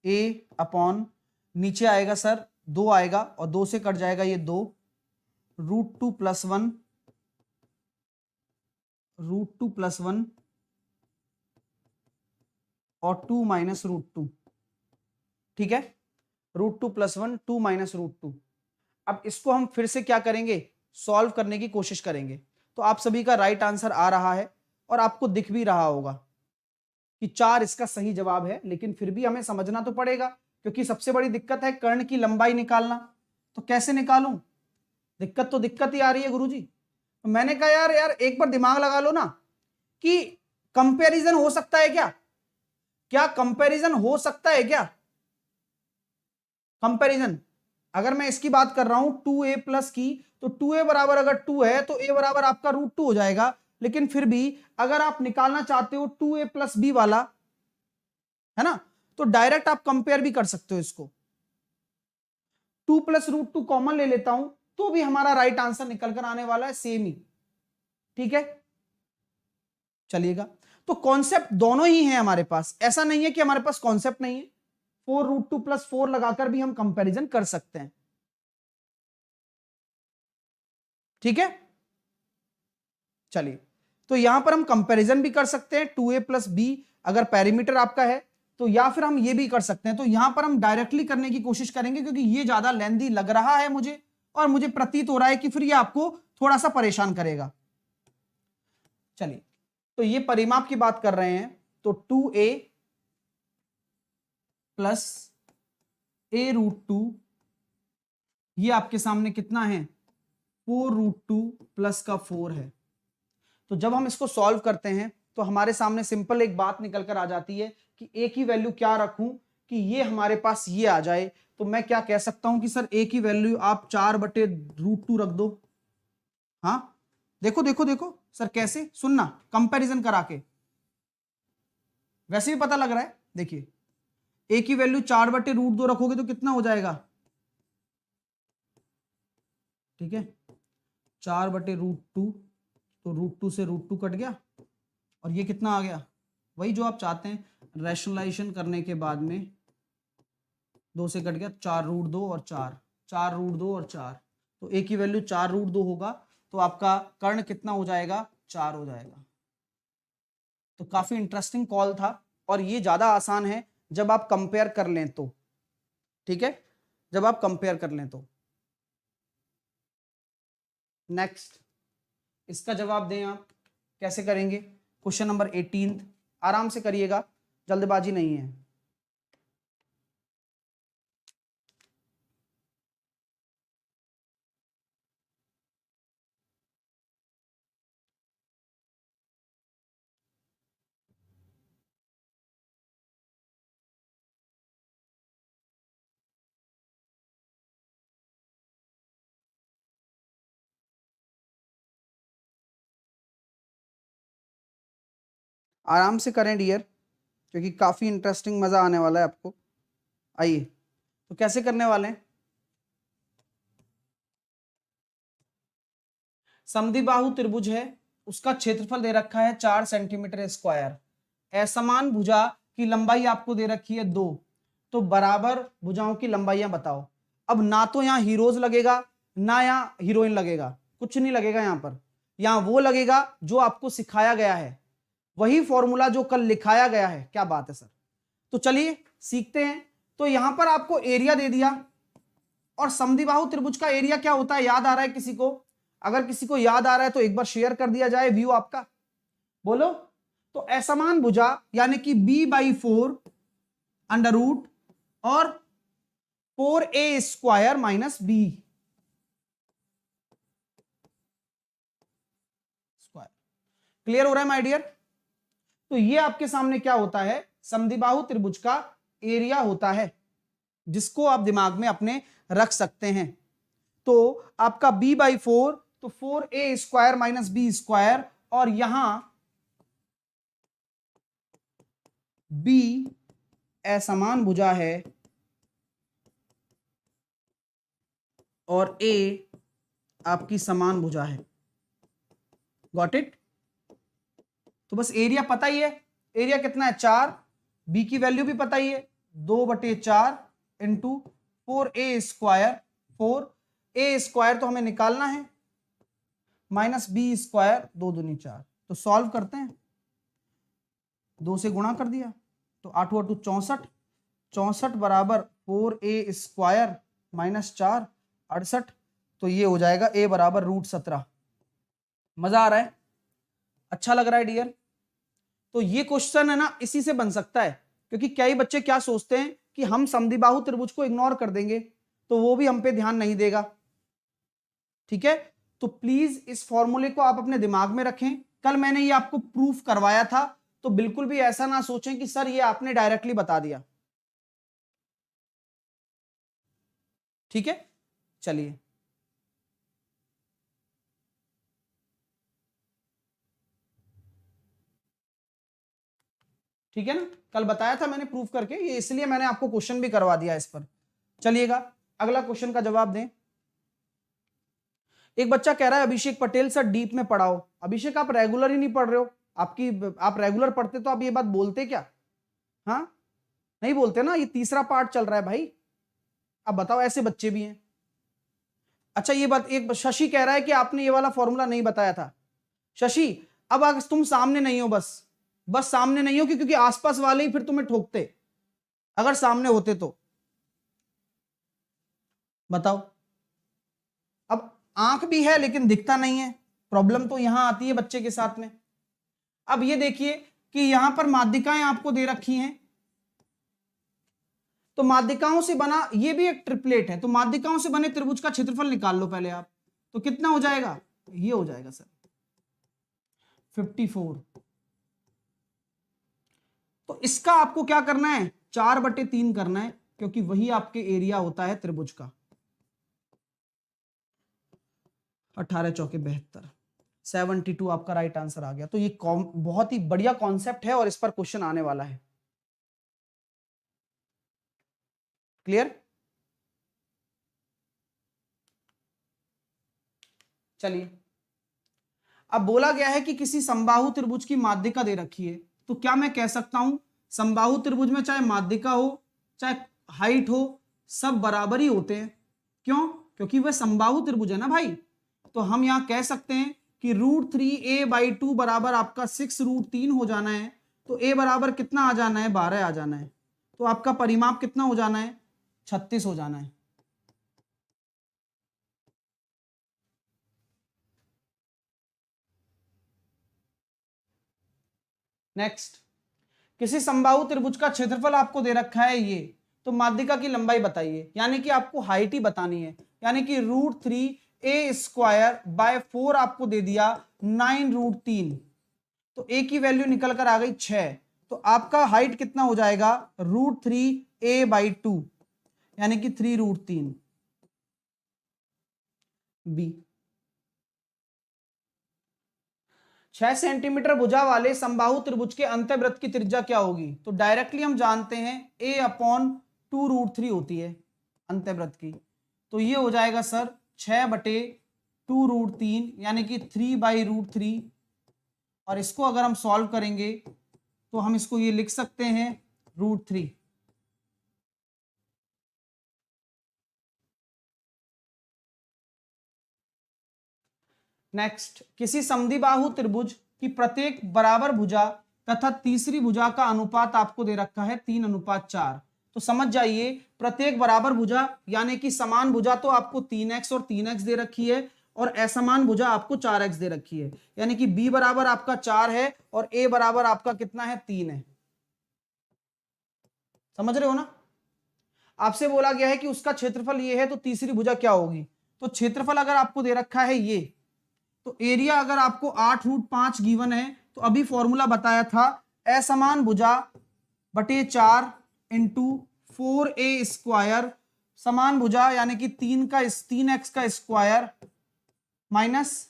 S1: a अपॉन नीचे आएगा सर 2 आएगा, और 2 से कट जाएगा ये 2, √2 + 1, √2 + 1 और 2 माइनस √2। ठीक है, √2 + 1, 2 माइनस √2। अब इसको हम फिर से क्या करेंगे, सॉल्व करने की कोशिश करेंगे। तो आप सभी का राइट आंसर आ रहा है, और आपको दिख भी रहा होगा कि 4 इसका सही जवाब है। लेकिन फिर भी हमें समझना तो पड़ेगा, क्योंकि सबसे बड़ी दिक्कत है कर्ण की लंबाई निकालना। तो कैसे निकालूं, दिक्कत तो दिक्कत ही आ रही है गुरुजी। तो मैंने कहा यार एक बार दिमाग लगा लो ना कि कंपैरिजन हो सकता है क्या, क्या कंपैरिजन हो सकता है क्या। कंपैरिजन अगर मैं इसकी बात कर रहा हूं 2a प्लस की, तो 2a बराबर अगर 2 है तो a बराबर आपका √2 हो जाएगा। लेकिन फिर भी अगर आप निकालना चाहते हो 2a + b वाला, है ना, तो डायरेक्ट आप कंपेयर भी कर सकते हो इसको। 2 प्लस रूट 2 कॉमन ले लेता हूं तो भी हमारा राइट आंसर निकल कर आने वाला है सेम ही। ठीक है, चलिएगा। तो कॉन्सेप्ट दोनों ही है हमारे पास, ऐसा नहीं है कि हमारे पास कॉन्सेप्ट नहीं है। 4 रूट 2 प्लस 4 लगाकर भी हम कंपैरिजन कर सकते हैं। ठीक है, चलिए, तो यहां पर हम कंपैरिजन भी कर सकते हैं 2a प्लस बी अगर पेरीमीटर आपका है तो, या फिर हम ये भी कर सकते हैं। तो यहां पर हम डायरेक्टली करने की कोशिश करेंगे क्योंकि ये ज्यादा लेंथी लग रहा है मुझे, और मुझे प्रतीत हो रहा है कि फिर ये आपको थोड़ा सा परेशान करेगा। चलिए, तो ये परिमाप की बात कर रहे हैं, तो 2a प्लस a रूट 2, ये आपके सामने कितना है 4 रूट 2 प्लस का 4 है। तो जब हम इसको सॉल्व करते हैं तो हमारे सामने सिंपल एक बात निकल कर आ जाती है कि a की वैल्यू क्या रखूं कि ये हमारे पास ये आ जाए। तो मैं क्या कह सकता हूं कि सर a की वैल्यू आप 4/√2 रख दो। हाँ, देखो देखो देखो सर, कैसे, सुनना, कंपैरिजन करा के वैसे भी पता लग रहा है। देखिए, a की वैल्यू 4/√2 रखोगे तो कितना हो जाएगा, ठीक है, 4/√2, तो √2 से √2 कट गया, और ये कितना आ गया, वही जो आप चाहते हैं, रैशनलाइजेशन करने के बाद में 2 से कट गया, 4√2 और 4, 4√2 और 4, तो a की वैल्यू 4√2 होगा, तो आपका कर्ण कितना हो जाएगा, 4 हो जाएगा। तो काफी इंटरेस्टिंग कॉल था, और ये ज्यादा आसान है जब आप कंपेयर कर लें तो। ठीक है, जब आप कंपेयर कर लें तो। नेक्स्ट, इसका जवाब दें आप, कैसे करेंगे, क्वेश्चन नंबर 18, आराम से करिएगा, जल्दबाजी नहीं है। आराम से करें डियर, क्योंकि काफी इंटरेस्टिंग, मजा आने वाला है आपको। आइए, तो कैसे करने वाले हैं, समद्विबाहु त्रिभुज है, उसका क्षेत्रफल दे रखा है 4 सेंटीमीटर स्क्वायर, असमान भुजा की लंबाई आपको दे रखी है 2, तो बराबर भुजाओं की लंबाइयां बताओ। अब ना तो यहां हीरोज लगेगा ना यहां हीरोइन लगेगा, कुछ नहीं लगेगा यहां पर, यहां वो लगेगा जो आपको सिखाया गया है, वही फॉर्मूला जो कल लिखाया गया है। क्या बात है सर, तो चलिए सीखते हैं। तो यहां पर आपको एरिया दे दिया, और समद्विबाहु त्रिभुज का एरिया क्या होता है, याद आ रहा है किसी को, अगर किसी को याद आ रहा है तो एक बार शेयर कर दिया जाए व्यू आपका, बोलो। तो असमान भुजा यानी कि b/4 अंडर रूट और 4a² minus b square. Clear हो रहा है माय डियर। तो ये आपके सामने क्या होता है, समद्विबाहु त्रिभुज का एरिया होता है, जिसको आप दिमाग में अपने रख सकते हैं। तो आपका b/4, तो 4a² माइनस b², और यहां b असमान भुजा है और a आपकी समान भुजा है। Got it. तो बस एरिया पता ही है, एरिया कितना है 4, b की वैल्यू भी पता ही है 2/4 इंटू 4a², 4a² तो हमें निकालना है, माइनस b², 2 दूनी 4। तो सॉल्व करते हैं, 2 से गुणा कर दिया, तो 8 8 64, 64 बराबर 4a² माइनस 4, 68, तो ये हो जाएगा a बराबर √17। मजा आ रहा है, अच्छा लग रहा है डियर। तो ये क्वेश्चन है ना, इसी से बन सकता है, क्योंकि कई बच्चे क्या सोचते हैं कि हम समद्विबाहु त्रिभुज को इग्नोर कर देंगे, तो वो भी हम पे ध्यान नहीं देगा। ठीक है, तो प्लीज इस फॉर्मूले को आप अपने दिमाग में रखें, कल मैंने ये आपको प्रूफ करवाया था, तो बिल्कुल भी ऐसा ना सोचें कि सर ये आपने डायरेक्टली बता दिया। ठीक है, चलिए, ठीक है ना, कल बताया था मैंने प्रूफ करके, ये इसलिए मैंने आपको क्वेश्चन भी करवा दिया इस पर। चलिएगा, अगला क्वेश्चन का जवाब दें। एक बच्चा कह रहा है अभिषेक पटेल सर डीप में पढ़ाओ। अभिषेक आप रेगुलर ही नहीं पढ़ रहे हो, आप रेगुलर पढ़ते तो आप ये बात बोलते क्या? हाँ नहीं बोलते ना, ये तीसरा पार्ट चल रहा है भाई। अब बताओ, ऐसे बच्चे भी हैं। अच्छा ये बात, एक शशि कह रहा है कि आपने ये वाला फॉर्मूला नहीं बताया था। शशि अब अगर तुम सामने नहीं हो, बस सामने नहीं हो क्योंकि आसपास वाले ही फिर तुम्हें ठोकते, अगर सामने होते तो। बताओ, अब आंख भी है लेकिन दिखता नहीं है, प्रॉब्लम तो यहां आती है बच्चे के साथ में। अब ये देखिए कि यहां पर माध्यिकाएं आपको दे रखी हैं, तो माध्यिकाओं से बना ये भी एक ट्रिपलेट है, तो माध्यिकाओं से बने त्रिभुज का क्षेत्रफल निकाल लो पहले आप। तो कितना हो जाएगा? ये हो जाएगा सर 54। तो इसका आपको क्या करना है? 4/3 करना है, क्योंकि वही आपके एरिया होता है त्रिभुज का। 18 चौके 72, 72 आपका राइट आंसर आ गया। तो ये बहुत ही बढ़िया कॉन्सेप्ट है और इस पर क्वेश्चन आने वाला है। क्लियर? चलिए, अब बोला गया है कि किसी समबाहु त्रिभुज की माध्यिका दे रखी है, तो क्या मैं कह सकता हूं समबाहु त्रिभुज में चाहे माध्यिका हो चाहे हाइट हो, सब बराबर ही होते हैं। क्यों? क्योंकि वह समबाहु त्रिभुज है ना भाई। तो हम यहां कह सकते हैं कि √3a/2 बराबर आपका 6√3 हो जाना है। तो a बराबर कितना आ जाना है? 12 आ जाना है। तो आपका परिमाप कितना हो जाना है? 36 हो जाना है। नेक्स्ट, किसी समबाहु त्रिभुज का क्षेत्रफल आपको दे रखा है ये, तो माध्यिका की लंबाई बताइए, यानी कि आपको हाइट ही बतानी है। यानी कि √3a²/4 आपको दे दिया 9√3, तो a की वैल्यू निकल कर आ गई 6। तो आपका हाइट कितना हो जाएगा? √3a/2, यानी कि 3√3 बी। 6 सेंटीमीटर भुजा वाले समबाहु त्रिभुज के अंतःवृत्त की त्रिज्या क्या होगी? तो डायरेक्टली हम जानते हैं a/2√3 होती है अंतःवृत्त की। तो ये हो जाएगा सर 6/2√3, यानी कि 3/√3। और इसको अगर हम सॉल्व करेंगे तो हम इसको ये लिख सकते हैं √3। नेक्स्ट, किसी समद्विबाहु त्रिभुज की प्रत्येक बराबर भुजा तथा तीसरी भुजा का अनुपात आपको दे रखा है 3:4। तो समझ जाइए, प्रत्येक बराबर भुजा यानी कि समान भुजा तो आपको 3x और 3x दे रखी है, और असमान भुजा आपको 4x दे रखी है। यानी कि b बराबर आपका 4 है और a बराबर आपका कितना है? 3 है। समझ रहे हो ना? आपसे बोला गया है कि उसका क्षेत्रफल ये है, तो तीसरी भुजा क्या होगी? तो क्षेत्रफल अगर आपको दे रखा है ये, तो एरिया अगर आपको 8√5 गिवन है, तो अभी फॉर्मूला बताया था असमान भुजा बटे 4 इंटू 4a² समान भुजा यानी कि 3x का square minus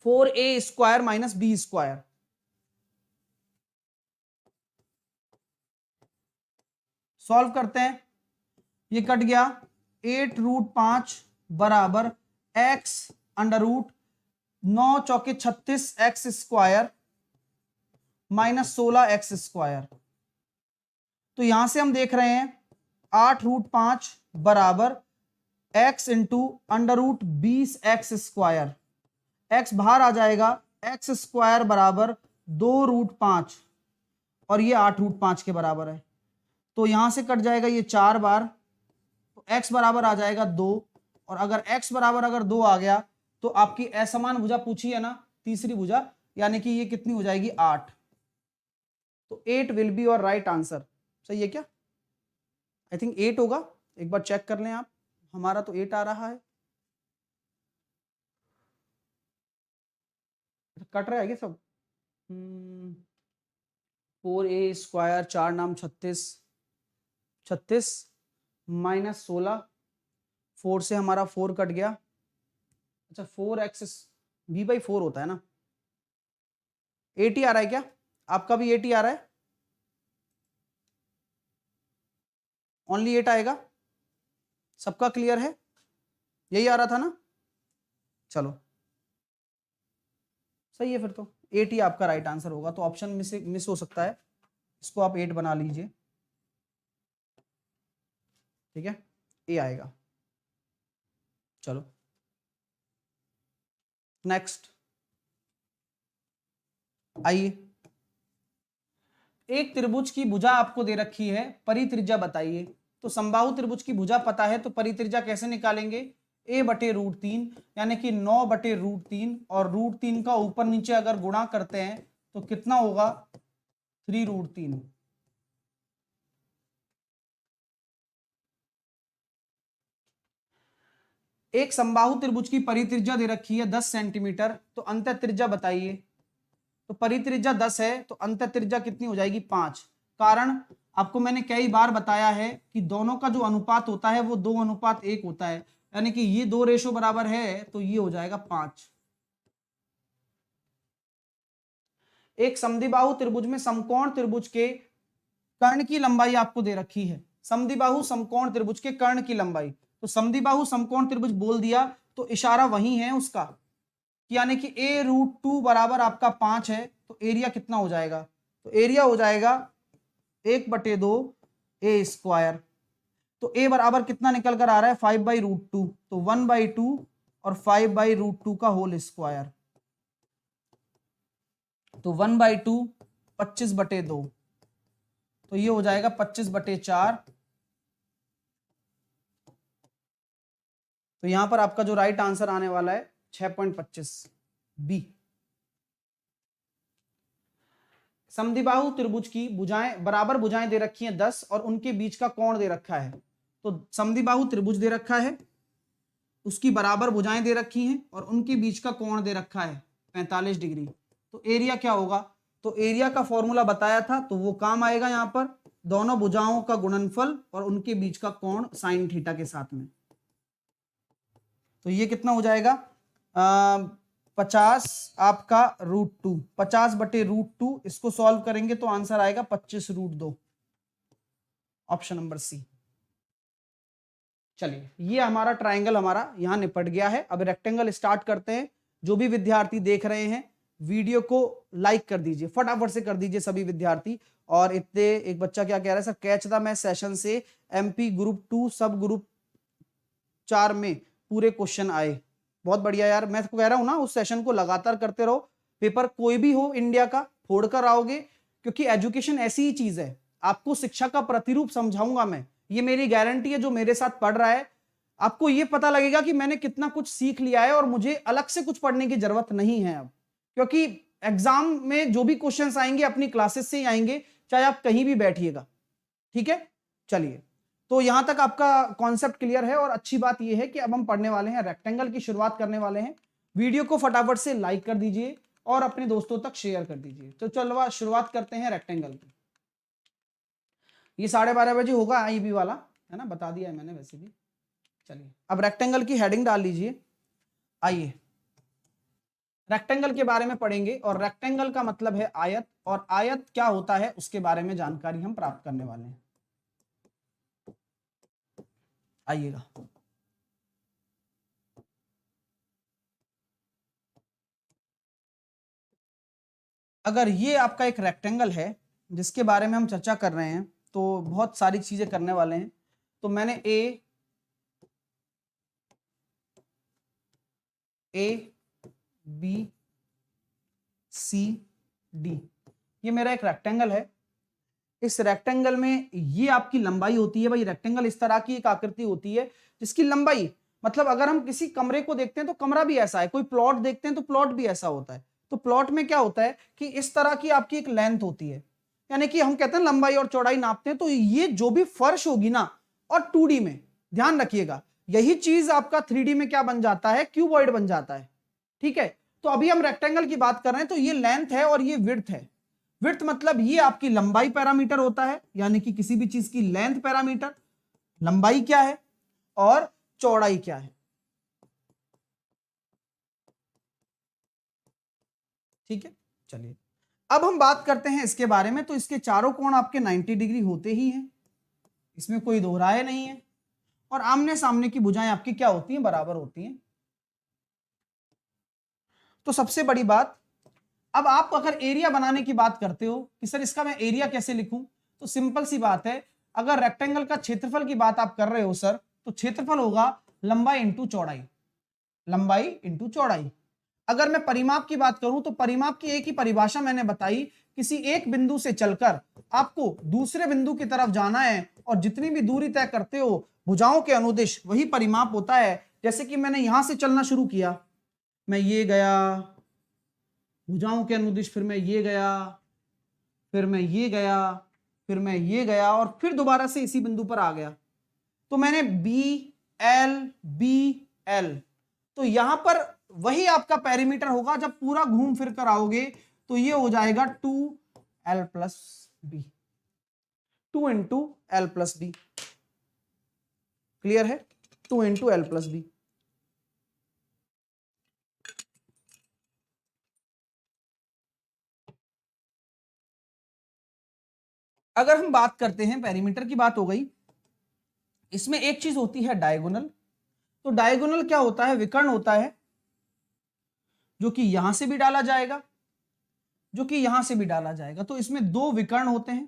S1: 4a² minus b²। Solve करते हैं, ये कट गया 8√5 बराबर x√9 चौके 36 x² माइनस 16x²। तो यहां से हम देख रहे हैं 8√5 बराबर x इंटू √20x²। x बाहर आ जाएगा, x² बराबर 2√5 और ये 8√5 के बराबर है। तो यहां से कट जाएगा ये 4 बार, तो x बराबर आ जाएगा 2। और अगर x बराबर अगर 2 आ गया तो आपकी असमान भुजा पूछी है ना, तीसरी भुजा, यानी कि ये कितनी हो जाएगी? 8। तो 8 will be your right answer. सही है क्या? आई थिंक 8 होगा, एक बार चेक कर लें आप। हमारा तो 8 आ रहा है। कट रहा है क्या सब? 4a² 4 नाम 36 माइनस 16, 4 से हमारा 4 कट गया। अच्छा 4x b/4 होता है ना? 8 ही आ रहा है क्या? आपका भी 8 ही आ रहा है? ओनली 8 आएगा? सबका क्लियर है? यही आ रहा था ना? चलो सही है, फिर तो 8 ही आपका राइट आंसर होगा। तो ऑप्शन मिस हो सकता है, इसको आप 8 बना लीजिए, ठीक है, ए आएगा। चलो नेक्स्ट आइए, एक त्रिभुज की भुजा आपको दे रखी है, परित्रिज्या बताइए। तो समबाहु त्रिभुज की भुजा पता है, तो परित्रिज्या कैसे निकालेंगे? a/√3 यानी कि 9/√3, और √3 का ऊपर नीचे अगर गुणा करते हैं तो कितना होगा? 3√3। एक समबाहु त्रिभुज की परित्रिज्या दे रखी है 10 सेंटीमीटर, तो अंतः त्रिज्या बताइए। तो परित्रिज्या 10 है, तो अंतः त्रिज्या कितनी हो जाएगी? 5। कारण आपको मैंने कई बार बताया है कि दोनों का जो अनुपात होता है वो 2:1 होता है, यानी कि ये 2 रेशो बराबर है, तो ये हो जाएगा 5। एक समद्विबाहु त्रिभुज में समकोण त्रिभुज के कर्ण की लंबाई आपको दे रखी है। समद्विबाहु समकोण त्रिभुज के कर्ण की लंबाई, तो समद्विबाहु समकोण त्रिभुज बोल दिया तो इशारा वही है उसका, यानी कि a√2 बराबर आपका 5 है, तो एरिया कितना हो जाएगा? तो एरिया हो जाएगा 1/2 a²। तो a बराबर कितना निकल कर आ रहा है? 5/√2, तो 1/2 और 5/√2 का होल स्क्वायर, तो 1/2 25/2, तो ये हो जाएगा 25/4। तो यहां पर आपका जो राइट आंसर आने वाला है 6.25 बी। समद्विबाहु त्रिभुज की भुजाएं बराबर भुजाएं दे रखी हैं 10 और उनके बीच का कोण दे रखा है। तो समद्विबाहु त्रिभुज दे रखा है, उसकी बराबर भुजाएं दे रखी हैं और उनके बीच का कोण दे रखा है 45 डिग्री। तो एरिया क्या होगा? तो एरिया का फॉर्मूला बताया था, तो वो काम आएगा यहाँ पर, दोनों भुजाओं का गुणनफल और उनके बीच का कोण साइन थीटा के साथ में। तो ये कितना हो जाएगा? 50 आपका √2, 50/√2, इसको सॉल्व करेंगे तो आंसर आएगा 25√2, ऑप्शन नंबर सी। चलिए, ये हमारा ट्रायंगल हमारा यहां निपट गया है। अब रेक्टेंगल स्टार्ट करते हैं। जो भी विद्यार्थी देख रहे हैं वीडियो को लाइक कर दीजिए, फटाफट से कर दीजिए सभी विद्यार्थी। और इतने एक बच्चा क्या कह रहा है? सर कैच द मैं सेशन से MP ग्रुप 2 सब ग्रुप 4 में पूरे क्वेश्चन आए। बहुत बढ़िया यार, मैं तो कह रहा हूं ना, उस सेशन को लगातार करते रहो। पेपर कोई भी हो इंडिया का फोड़ कर आओगे, क्योंकि एजुकेशन ऐसी ही चीज है, आपको शिक्षा का प्रतिरूप समझाऊंगा मैं, ये मेरी गारंटी है। जो मेरे साथ पढ़ रहा है, आपको ये पता लगेगा कि मैंने कितना कुछ सीख लिया है और मुझे अलग से कुछ पढ़ने की जरूरत नहीं है अब, क्योंकि एग्जाम में जो भी क्वेश्चंस आएंगे अपनी क्लासेस से ही आएंगे, चाहे आप कहीं भी बैठिएगा, ठीक है। चलिए, तो यहां तक आपका कॉन्सेप्ट क्लियर है। और अच्छी बात यह है कि अब हम पढ़ने वाले हैं, रेक्टेंगल की शुरुआत करने वाले हैं। वीडियो को फटाफट से लाइक कर दीजिए और अपने दोस्तों तक शेयर कर दीजिए। तो चलो शुरुआत करते हैं रेक्टेंगल की। ये 12:30 बजे होगा IB वाला, है ना, बता दिया है मैंने वैसे भी। चलिए, अब रेक्टेंगल की हेडिंग डाल लीजिए। आइए रेक्टेंगल के बारे में पढ़ेंगे, और रेक्टेंगल का मतलब है आयत, और आयत क्या होता है उसके बारे में जानकारी हम प्राप्त करने वाले हैं। आइएगा, अगर ये आपका एक रेक्टेंगल है जिसके बारे में हम चर्चा कर रहे हैं, तो बहुत सारी चीजें करने वाले हैं। तो मैंने ए बी सी डी, ये मेरा एक रेक्टेंगल है। इस रेक्टेंगल में ये आपकी लंबाई होती है भाई। रेक्टेंगल इस तरह की एक आकृति होती है जिसकी लंबाई, मतलब अगर हम किसी कमरे को देखते हैं तो कमरा भी ऐसा है, कोई प्लॉट देखते हैं तो प्लॉट भी ऐसा होता है। तो प्लॉट में क्या होता है कि इस तरह की आपकी एक लेंथ होती है, यानी कि हम कहते हैं लंबाई और चौड़ाई नापते हैं। तो ये जो भी फर्श होगी ना, और 2D में ध्यान रखिएगा, यही चीज आपका 3D में क्या बन जाता है? क्यूबॉइड बन जाता है, ठीक है। तो अभी हम रेक्टेंगल की बात कर रहे हैं, तो ये लेंथ है और ये विड्थ है। विड्थ मतलब ये आपकी लंबाई पैरामीटर होता है, यानी कि किसी भी चीज की लेंथ पैरामीटर, लंबाई क्या है और चौड़ाई क्या है, ठीक है। चलिए, अब हम बात करते हैं इसके बारे में। तो इसके चारों कोण आपके 90 डिग्री होते ही हैं, इसमें कोई दो राय नहीं है। और आमने सामने की भुजाएं आपकी क्या होती हैं, बराबर होती हैं। तो सबसे बड़ी बात, अब आप अगर एरिया बनाने की बात करते हो कि सर इसका मैं एरिया कैसे लिखूं, तो सिंपल सी बात है, अगर रेक्टेंगल का क्षेत्रफल की बात आप कर रहे हो सर, तो क्षेत्रफल होगा लंबाई इंटू चौड़ाई, लंबाई इंटू चौड़ाई। अगर मैं परिमाप की बात करूं तो परिमाप की एक ही परिभाषा मैंने बताई, किसी एक बिंदु से चलकर आपको दूसरे बिंदु की तरफ जाना है और जितनी भी दूरी तय करते हो भुजाओं के अनुदिश, वही परिमाप होता है। जैसे कि मैंने यहां से चलना शुरू किया, मैं ये गया भुजाओं के अनुदिश, फिर मैं ये गया, फिर मैं ये गया, फिर मैं ये गया और फिर दोबारा से इसी बिंदु पर आ गया, तो मैंने बी एल बी एल, तो यहां पर वही आपका पेरीमीटर होगा। जब पूरा घूम फिर कर आओगे तो ये हो जाएगा 2l plus B, 2 into L plus B. Clear है? 2 इंटू एल प्लस बी। अगर हम बात करते हैं, पेरीमीटर की बात हो गई, इसमें एक चीज होती है डायगोनल। तो डायगोनल क्या होता है? विकर्ण होता है, जो कि यहां से भी डाला जाएगा, जो कि यहां से भी डाला जाएगा। तो इसमें दो विकर्ण होते हैं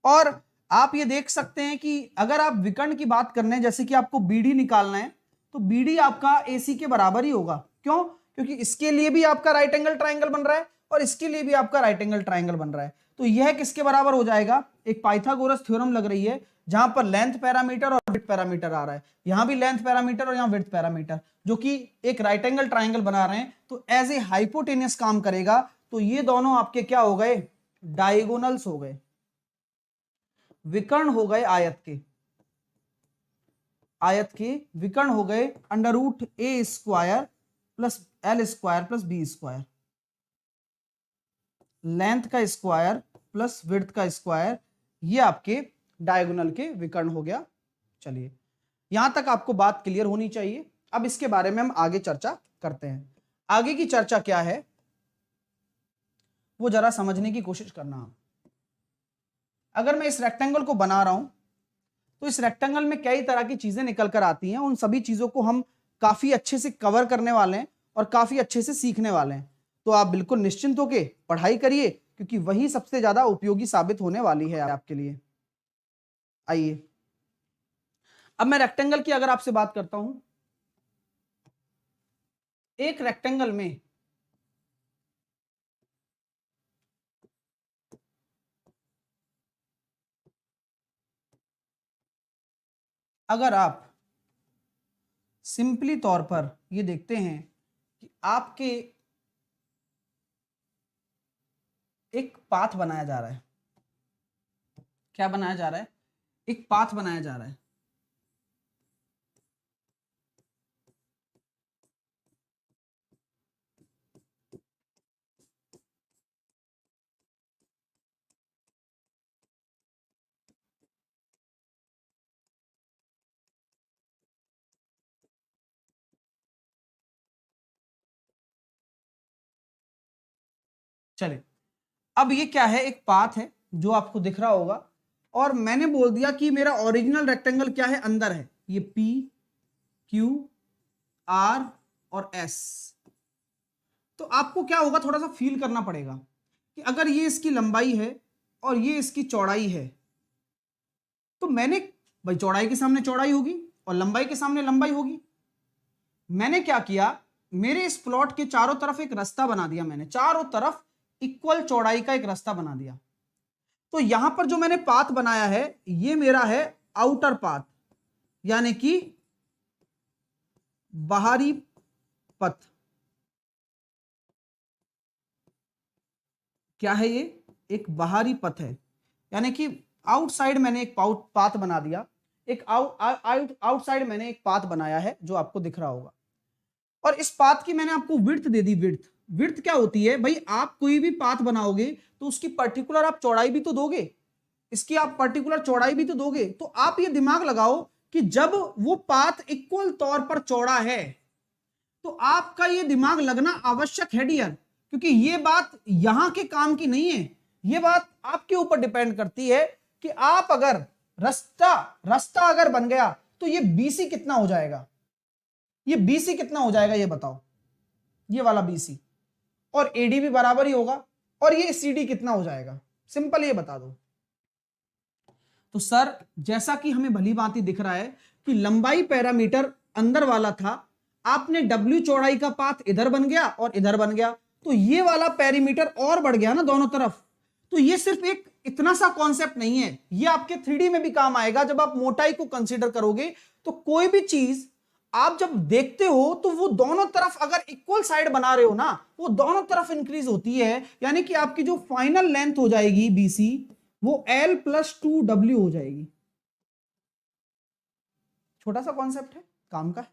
S1: और आप ये देख सकते हैं कि अगर आप विकर्ण की बात करने, जैसे कि आपको बीडी निकालना है, तो बीडी आपका एसी के बराबर ही होगा। क्यों? क्योंकि इसके लिए भी आपका राइट एंगल ट्राइंगल बन रहा है और इसके लिए भी आपका राइट एंगल ट्राइंगल बन रहा है। तो यह किसके बराबर हो जाएगा? एक पाइथागोरस थ्योरम लग रही है जहां पर लेंथ पैरामीटर और विड्थ पैरामीटर आ रहा है, यहां भी लेंथ पैरामीटर और यहां विड्थ पैरामीटर, जो कि एक राइट एंगल ट्राइंगल बना रहे हैं, तो एज ए हाइपोटेनियस काम करेगा। तो ये दोनों आपके क्या हो गए? डायगोनल्स हो गए, विकर्ण हो गए आयत के, आयत के विकर्ण हो गए under root a square plus l square plus b square, length का स्क्वायर प्लस विड्थ का स्क्वायर, ये आपके डायगोनल के विकर्ण हो गया। चलिए, यहां तक आपको बात क्लियर होनी चाहिए। अब इसके बारे में हम आगे चर्चा करते हैं। आगे की चर्चा क्या है वो जरा समझने की कोशिश करना। अगर मैं इस रेक्टेंगल को बना रहा हूं तो इस रेक्टेंगल में कई तरह की चीजें निकल कर आती हैं, उन सभी चीजों को हम काफी अच्छे से कवर करने वाले हैं और काफी अच्छे से सीखने वाले हैं। तो आप बिल्कुल निश्चिंत होकर पढ़ाई करिए, क्योंकि वही सबसे ज्यादा उपयोगी साबित होने वाली है आपके लिए। आइए, अब मैं रेक्टेंगल की अगर आपसे बात करता हूं, एक रेक्टेंगल में अगर आप सिंपली तौर पर ये देखते हैं कि आपके एक पाथ बनाया जा रहा है, क्या बनाया जा रहा है? एक पाथ बनाया जा रहा है। चलिए, अब ये क्या है? एक पाथ है जो आपको दिख रहा होगा, और मैंने बोल दिया कि मेरा ओरिजिनल रेक्टेंगल क्या है? अंदर है। ये P, Q, R और S। तो आपको क्या होगा? थोड़ा सा फील करना पड़ेगा कि अगर ये इसकी लंबाई है और ये इसकी चौड़ाई है, तो मैंने, भाई चौड़ाई के सामने चौड़ाई होगी और लंबाई के सामने लंबाई होगी। मैंने क्या किया? मेरे इस प्लॉट के चारों तरफ एक रास्ता बना दिया, मैंने चारों तरफ इक्वल चौड़ाई का एक रास्ता बना दिया। तो यहां पर जो मैंने पाथ बनाया है, ये मेरा है आउटर पाथ, यानी कि बाहरी पथ। क्या है ये? एक बाहरी पथ है, यानी कि आउटसाइड मैंने एक पाथ बना दिया, एक आउटसाइड मैंने एक पाथ बनाया है जो आपको दिख रहा होगा। और इस पाथ की मैंने आपको विड्थ दे दी। विड्थ, विड्थ क्या होती है भाई? आप कोई भी पाथ बनाओगे तो उसकी पर्टिकुलर आप चौड़ाई भी तो दोगे, इसकी आप पर्टिकुलर चौड़ाई भी तो दोगे। तो आप ये दिमाग लगाओ कि जब वो पाथ इक्वल तौर पर चौड़ा है, तो आपका ये दिमाग लगना आवश्यक है डियर, क्योंकि ये बात यहां के काम की नहीं है, ये बात आपके ऊपर डिपेंड करती है कि आप अगर रास्ता अगर बन गया तो ये BC कितना हो जाएगा, ये BC कितना हो जाएगा ये बताओ, ये वाला BC, और AD भी बराबर ही होगा, और ये CD कितना हो जाएगा, सिंपल ये बता दो। तो सर जैसा कि हमें भली भांति दिख रहा है कि लंबाई पैरामीटर अंदर वाला था, आपने W चौड़ाई का पाथ इधर बन गया और इधर बन गया, तो ये वाला पैरामीटर और बढ़ गया ना दोनों तरफ। तो ये सिर्फ एक इतना सा कॉन्सेप्ट नहीं है, ये आपके 3D में भी काम आएगा जब आप मोटाई को कंसीडर करोगे। तो कोई भी चीज आप जब देखते हो तो वो दोनों तरफ अगर इक्वल साइड बना रहे हो ना, वो दोनों तरफ इंक्रीज होती है, यानी कि आपकी जो फाइनल लेंथ हो जाएगी BC वो L+2W हो जाएगी। छोटा सा कॉन्सेप्ट है, काम का है।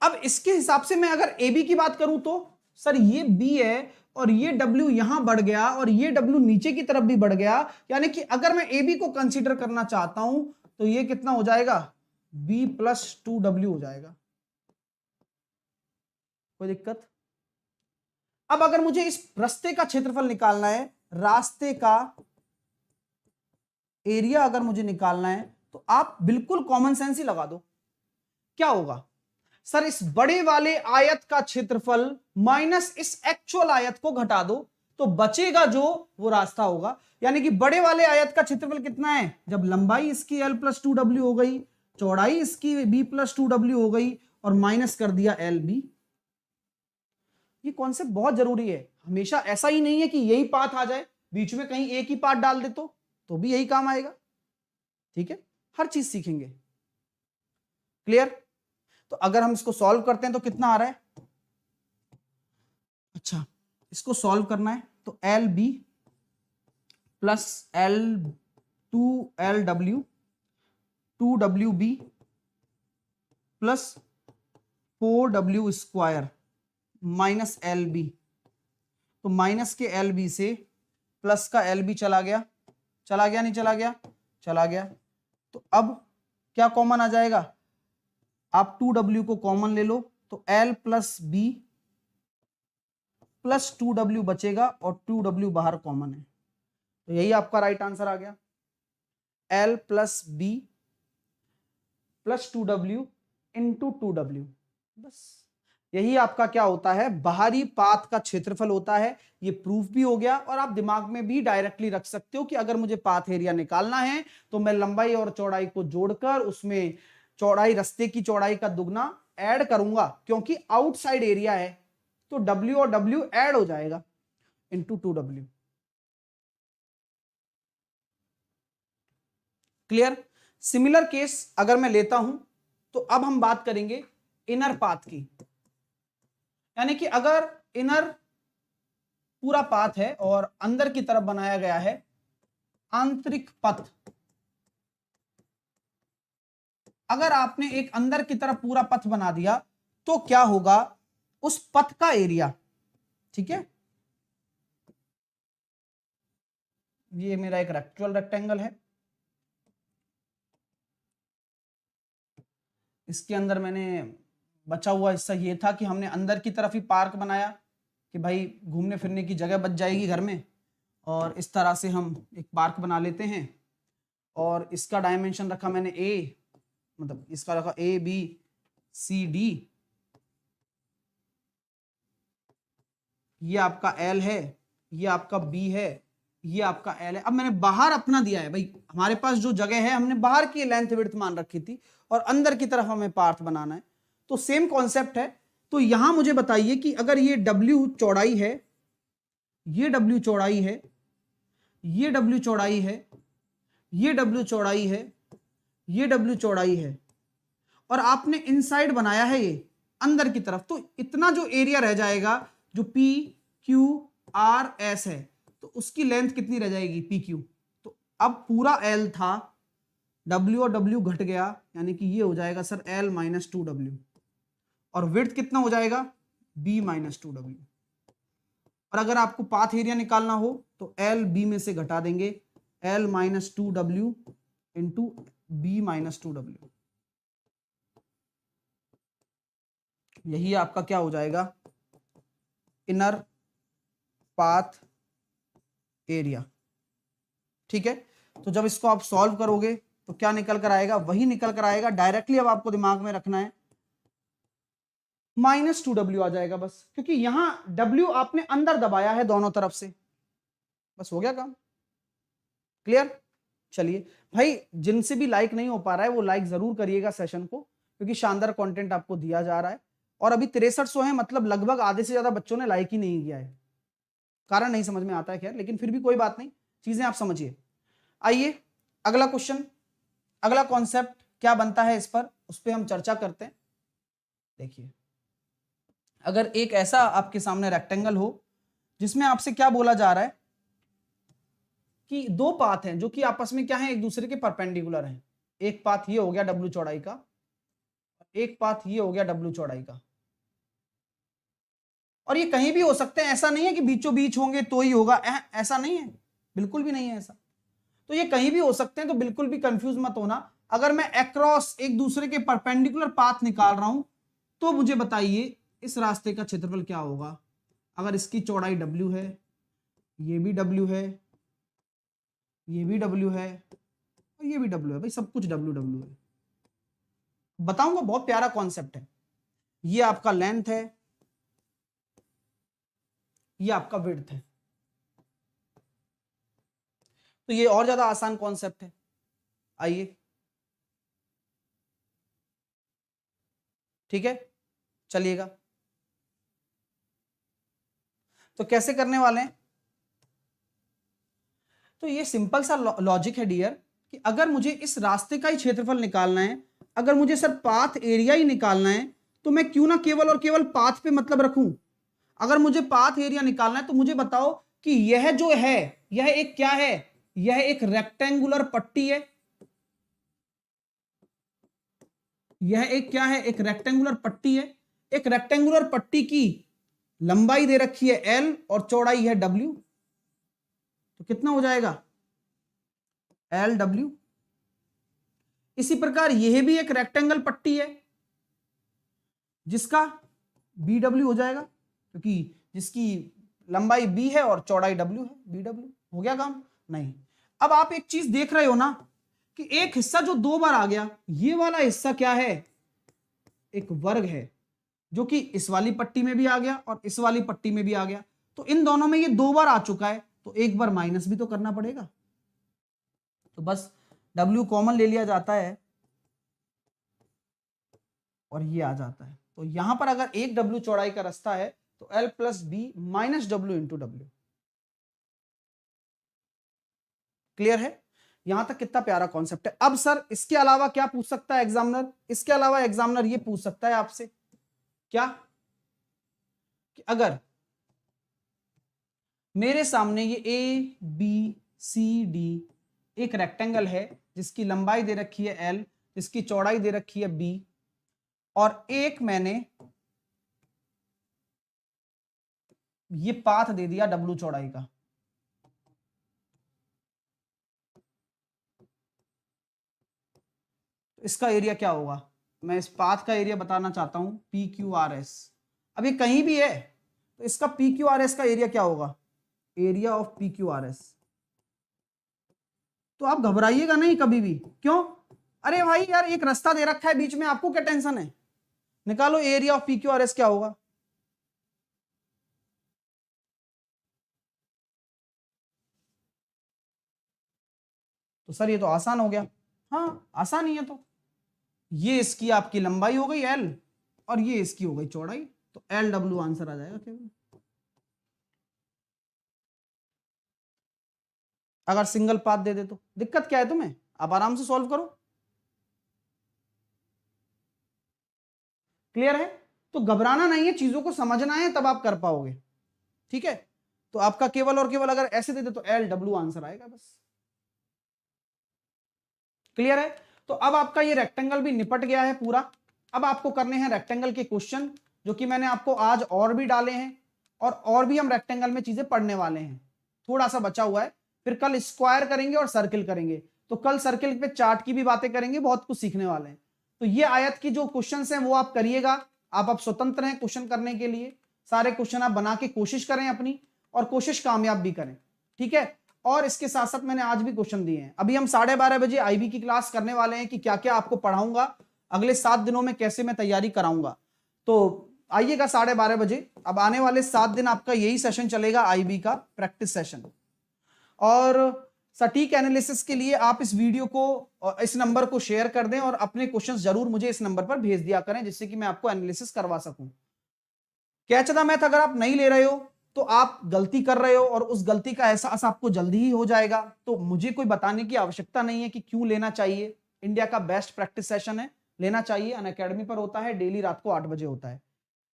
S1: अब इसके हिसाब से मैं अगर AB की बात करूं तो सर ये B है और ये W यहां बढ़ गया और ये W नीचे की तरफ भी बढ़ गया, यानी कि अगर मैं AB को कंसीडर करना चाहता हूं तो ये कितना हो जाएगा, B+2W हो जाएगा। कोई दिक्कत? अब अगर मुझे इस रास्ते का क्षेत्रफल निकालना है, रास्ते का एरिया अगर मुझे निकालना है, तो आप बिल्कुल कॉमन सेंस ही लगा दो। क्या होगा सर, इस बड़े वाले आयत का क्षेत्रफल माइनस इस एक्चुअल आयत को घटा दो, तो बचेगा जो वो रास्ता होगा। यानी कि बड़े वाले आयत का क्षेत्रफल कितना है, जब लंबाई इसकी L+2W हो गई, चौड़ाई इसकी B+2W हो गई, और माइनस कर दिया LB। ये कॉन्सेप्ट बहुत जरूरी है, हमेशा ऐसा ही नहीं है कि यही पाथ आ जाए, बीच में कहीं एक ही पाथ डाल दे तो भी यही काम आएगा। ठीक है, हर चीज सीखेंगे। क्लियर? तो अगर हम इसको सॉल्व करते हैं तो कितना आ रहा है, अच्छा इसको सॉल्व करना है तो LB plus L2LW 2WB plus 4W square minus LB, तो माइनस के LB से प्लस का LB चला गया नहीं चला गया। तो अब क्या कॉमन आ जाएगा, आप 2W को कॉमन ले लो तो L+B प्लस 2W बचेगा और 2W बाहर कॉमन है, तो यही आपका राइट आंसर आ गया, L+B plus 2W into 2W। बस यही आपका क्या होता है, बाहरी पाथ का क्षेत्रफल होता है। ये प्रूफ भी हो गया, और आप दिमाग में भी डायरेक्टली रख सकते हो कि अगर मुझे पाथ एरिया निकालना है तो मैं लंबाई और चौड़ाई को जोड़कर उसमें चौड़ाई, रास्ते की चौड़ाई का दुगना ऐड करूंगा, क्योंकि आउटसाइड एरिया है, तो W और W ऐड हो जाएगा into 2W। Clear? Similar case अगर मैं लेता हूं तो अब हम बात करेंगे इनर पाथ की, यानी कि अगर इनर पूरा पाथ है और अंदर की तरफ बनाया गया है आंतरिक पथ, अगर आपने एक अंदर की तरफ पूरा पथ बना दिया तो क्या होगा, उस पथ का एरिया, ठीक है, ये मेरा एक रेक्टेंगल है, इसके अंदर मैंने बचा हुआ हिस्सा ये था कि हमने अंदर की तरफ ही पार्क बनाया कि भाई घूमने फिरने की जगह बच जाएगी घर में, और इस तरह से हम एक पार्क बना लेते हैं। और इसका डायमेंशन रखा मैंने A, मतलब इसका रखा ABCD, ये आपका L है, ये आपका B है, ये आपका L है। अब मैंने बाहर अपना दिया है, भाई हमारे पास जो जगह है हमने बाहर की लेंथ विड्थ मान रखी थी, और अंदर की तरफ हमें पार्थ बनाना है, तो सेम कॉन्सेप्ट है। तो यहां मुझे बताइए कि अगर ये W चौड़ाई है, ये W चौड़ाई है, ये W चौड़ाई है, ये W चौड़ाई है, ये W चौड़ाई है, और आपने इनसाइड बनाया है ये अंदर की तरफ, तो इतना जो एरिया रह जाएगा जो PQRS है, तो उसकी लेंथ कितनी रह जाएगी PQ। तो अब पूरा L था, W और W घट गया, यानी कि ये हो जाएगा सर L-2W, और विड्थ कितना हो जाएगा B-2W। और अगर आपको पाथ एरिया निकालना हो तो LB में से घटा देंगे L-2W इंटू B-2W, यही आपका क्या हो जाएगा, इनर पाथ एरिया। ठीक है, तो जब इसको आप सॉल्व करोगे तो क्या निकल कर आएगा, वही निकल कर आएगा डायरेक्टली। अब आपको दिमाग में रखना है -2w आ जाएगा बस, क्योंकि यहां w आपने अंदर दबाया है दोनों तरफ से, बस हो गया काम। क्लियर? चलिए भाई, जिनसे भी लाइक नहीं हो पा रहा है वो लाइक जरूर करिएगा सेशन को, क्योंकि शानदार कंटेंट आपको दिया जा रहा है। और अभी 6300 है, मतलब लगभग आधे से ज्यादा बच्चों ने लाइक ही नहीं किया है। कारण नहीं समझ में आता है खैर, लेकिन फिर भी कोई बात नहीं, चीजें आप समझिए। आइए अगला क्वेश्चन, अगला कॉन्सेप्ट क्या बनता है इस पर, उस पर हम चर्चा करते हैं। देखिए, अगर एक ऐसा आपके सामने रेक्टेंगल हो जिसमें आपसे क्या बोला जा रहा है कि दो पाथ हैं जो कि आपस में क्या है, एक दूसरे के परपेंडिकुलर हैं। एक पाथ ये हो गया w चौड़ाई का, एक पाथ ये हो गया w चौड़ाई का, और ये कहीं भी हो सकते हैं। ऐसा नहीं है कि बीचों बीच होंगे तो ही होगा, ऐसा नहीं है, बिल्कुल भी नहीं है ऐसा। तो ये कहीं भी हो सकते हैं, तो बिल्कुल भी कंफ्यूज मत होना। अगर मैं अक्रॉस एक दूसरे के परपेंडिकुलर पाथ निकाल रहा हूं तो मुझे बताइए इस रास्ते का क्षेत्रफल क्या होगा। अगर इसकी चौड़ाई w है, ये भी w है, ये भी w है, और ये भी w है, भाई सब कुछ w है। बताऊंगा, बहुत प्यारा कॉन्सेप्ट है। ये आपका लेंथ है, ये आपका विड्थ है, तो ये और ज्यादा आसान कॉन्सेप्ट है। आइए, ठीक है, चलिएगा। तो कैसे करने वाले हैं, तो ये सिंपल सा लॉजिक है डियर, कि अगर मुझे इस रास्ते का ही क्षेत्रफल निकालना है, अगर मुझे सर पाथ एरिया ही निकालना है, तो मैं क्यों ना केवल और केवल पाथ पे मतलब रखूं। अगर मुझे पाथ एरिया निकालना है तो मुझे बताओ कि यह जो है, यह एक क्या है, यह एक रेक्टेंगुलर पट्टी है। यह एक क्या है, एक रेक्टेंगुलर पट्टी है। एक रेक्टेंगुलर पट्टी की लंबाई दे रखी है L और चौड़ाई है W, तो कितना हो जाएगा LW। इसी प्रकार यह भी एक रेक्टेंगल पट्टी है जिसका BW हो जाएगा, क्योंकि जिसकी लंबाई B है और चौड़ाई W है, BW। हो गया काम? नहीं। अब आप एक चीज देख रहे हो ना कि एक हिस्सा जो दो बार आ गया, ये वाला हिस्सा क्या है, एक वर्ग है, जो कि इस वाली पट्टी में भी आ गया और इस वाली पट्टी में भी आ गया। तो इन दोनों में ये दो बार आ चुका है, तो एक बार माइनस भी तो करना पड़ेगा। तो बस W कॉमन ले लिया जाता है और ये आ जाता है। तो यहां पर अगर एक W चौड़ाई का रास्ता है तो L plus B minus W into W। Clear है? यहां तक कितना प्यारा कॉन्सेप्ट है। अब सर इसके अलावा क्या पूछ सकता है एग्जामिनर, इसके अलावा एग्जामिनर ये पूछ सकता है आपसे क्या, कि अगर मेरे सामने ये ABCD एक रेक्टेंगल है जिसकी लंबाई दे रखी है L, जिसकी चौड़ाई दे रखी है B, और एक मैंने ये पाथ दे दिया W चौड़ाई का, तो इसका एरिया क्या होगा। मैं इस पाथ का एरिया बताना चाहता हूं, PQRS। अब ये कहीं भी है तो इसका PQRS का एरिया क्या होगा, एरिया ऑफ PQRS। तो आप घबराइएगा नहीं कभी भी। क्यों? अरे भाई यार, एक रास्ता दे रखा है बीच में, आपको क्या टेंशन है। निकालो एरिया ऑफ PQRS क्या होगा। तो सर ये तो आसान हो गया। हाँ आसान ही है। तो ये इसकी आपकी लंबाई हो गई L और ये इसकी हो गई चौड़ाई, तो LW आंसर आ जाएगा केवल। अगर सिंगल पाथ दे दे तो दिक्कत क्या है तुम्हें, आप आराम से सॉल्व करो। क्लियर है? तो घबराना नहीं है, चीजों को समझना है, तब आप कर पाओगे। ठीक है? तो आपका केवल और केवल अगर ऐसे दे दे तो LW आंसर आएगा बस। क्लियर है? तो अब आपका ये रेक्टेंगल भी निपट गया है पूरा। अब आपको करने हैं रेक्टेंगल के क्वेश्चन, जो कि मैंने आपको आज और भी डाले हैं, और भी हम रेक्टेंगल में चीजें पढ़ने वाले हैं। थोड़ा सा बचा हुआ है, फिर कल स्क्वायर करेंगे और सर्किल करेंगे। तो कल सर्किल पे चार्ट की भी बातें करेंगे, बहुत कुछ सीखने वाले हैं। तो ये आयत की जो क्वेश्चन हैं वो आप करिएगा। आप स्वतंत्र हैं क्वेश्चन करने के लिए, सारे क्वेश्चन आप बना के कोशिश करें अपनी, और कोशिश कामयाब भी करें। ठीक है? और इसके साथ साथ मैंने आज भी क्वेश्चन दिए हैं। अभी हम 12:30 बजे आईबी की क्लास करने वाले हैं कि क्या क्या आपको पढ़ाऊंगा, अगले 7 दिनों में कैसे मैं तैयारी कराऊंगा। तो आइएगा 12:30 बजे। अब आने वाले 7 दिन आपका यही सेशन चलेगा, आईबी का प्रैक्टिस सेशन। और सटीक एनालिसिस के लिए आप इस वीडियो को, इस नंबर को शेयर कर दें और अपने क्वेश्चंस जरूर मुझे इस नंबर पर भेज दिया करें, जिससे कि मैं आपको एनालिसिस करवा सकूं। कैच द मैथ अगर आप नहीं ले रहे हो तो आप गलती कर रहे हो और उस गलती का एहसास आपको जल्दी ही हो जाएगा। तो मुझे कोई बताने की आवश्यकता नहीं है कि क्यों लेना चाहिए। इंडिया का बेस्ट प्रैक्टिस सेशन है, लेना चाहिए। अनअकैडमी पर होता है, डेली रात को 8 बजे होता है।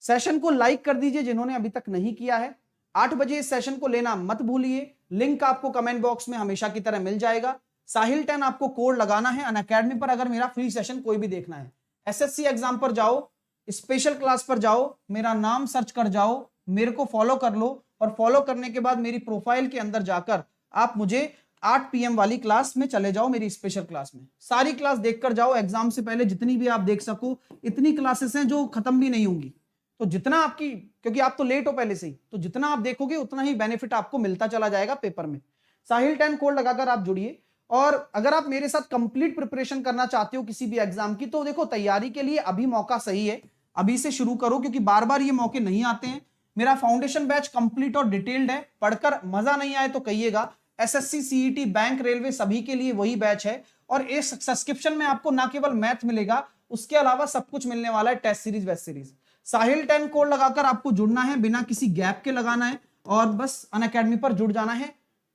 S1: सेशन को लाइक कर दीजिए जिन्होंने अभी तक नहीं किया है। 8 बजे इस सेशन को लेना मत भूलिए। लिंक आपको कमेंट बॉक्स में हमेशा की तरह मिल जाएगा। साहिल 10 आपको कोड लगाना है अनअकैडमी पर अगर मेरा फ्री सेशन कोई भी देखना है। एसएससी एग्जाम पर जाओ, स्पेशल क्लास पर जाओ, मेरा नाम सर्च कर जाओ, मेरे को फॉलो कर लो और फॉलो करने के बाद मेरी प्रोफाइल के अंदर जाकर आप मुझे 8 PM वाली क्लास में चले जाओ, मेरी स्पेशल क्लास में। सारी क्लास देखकर जाओ एग्जाम से पहले, जितनी भी आप देख सको। इतनी क्लासेस हैं जो खत्म भी नहीं होंगी। तो जितना आपकी, क्योंकि आप तो लेट हो पहले से ही, तो जितना आप देखोगे उतना ही बेनिफिट आपको मिलता चला जाएगा पेपर में। साहिल 10 कोड लगाकर आप जुड़िए। और अगर आप मेरे साथ कंप्लीट प्रिपरेशन करना चाहते हो किसी भी एग्जाम की, तो देखो तैयारी के लिए अभी मौका सही है, अभी से शुरू करो, क्योंकि बार बार ये मौके नहीं आते हैं। मेरा फाउंडेशन बैच कंप्लीट और डिटेल्ड है, पढ़कर मजा नहीं आए तो कहिएगा। एसएससी, सीईटी, बैंक, रेलवे सभी के लिए वही बैच है। और इस सब्सक्रिप्शन में आपको ना केवल मैथ मिलेगा, उसके अलावा सब कुछ मिलने वाला है, टेस्ट सीरीज, वेस्ट सीरीज। साहिल 10 कोड लगाकर आपको जुड़ना है, बिना किसी गैप के लगाना है और बस अनअकैडमी पर जुड़ जाना है।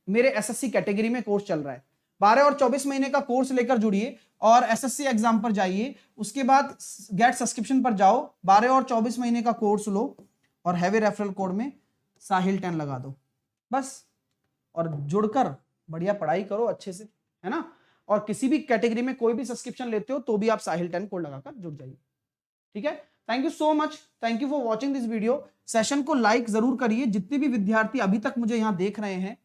S1: मेरे एसएससी कैटेगरी में कोर्स चल रहा है। 12 और 24 महीने का कोर्स लेकर जुड़िए और एसएससी एग्जाम पर जाइए। उसके बाद गेट सब्सक्रिप्शन पर जाओ, 12 और 24 महीने का कोर्स लो और हैवी रेफरल कोड में साहिल 10 लगा दो बस। और जुड़कर बढ़िया पढ़ाई करो अच्छे से, है ना। और किसी भी कैटेगरी में कोई भी सब्सक्रिप्शन लेते हो तो भी आप साहिल 10 कोड लगाकर जुड़ जाइए, ठीक है। Thank you so much, thank you for watching this video. Session को लाइक जरूर करिए। जितने भी विद्यार्थी अभी तक मुझे यहां देख रहे हैं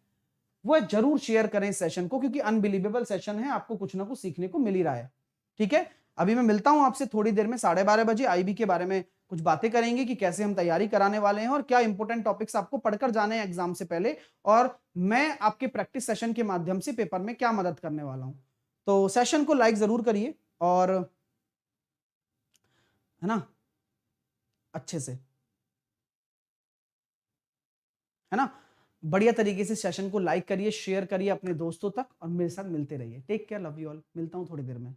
S1: वो जरूर शेयर करें इस सेशन को, क्योंकि अनबिलीवेबल सेशन है, आपको कुछ ना कुछ सीखने को मिल ही रहा है, ठीक है। अभी मैं मिलता हूं आपसे थोड़ी देर में 12:30 बजे। आईबी के बारे में कुछ बातें करेंगे कि कैसे हम तैयारी कराने वाले हैं और क्या इंपॉर्टेंट टॉपिक्स आपको पढ़कर जाने हैं एग्जाम से पहले, और मैं आपके प्रैक्टिस सेशन के माध्यम से पेपर में क्या मदद करने वाला हूं। तो सेशन को लाइक जरूर करिए और, है ना, अच्छे से, है ना, बढ़िया तरीके से सेशन को लाइक करिए, शेयर करिए अपने दोस्तों तक और मेरे साथ मिलते रहिए। Take care, love you all. मिलता हूं थोड़ी देर में।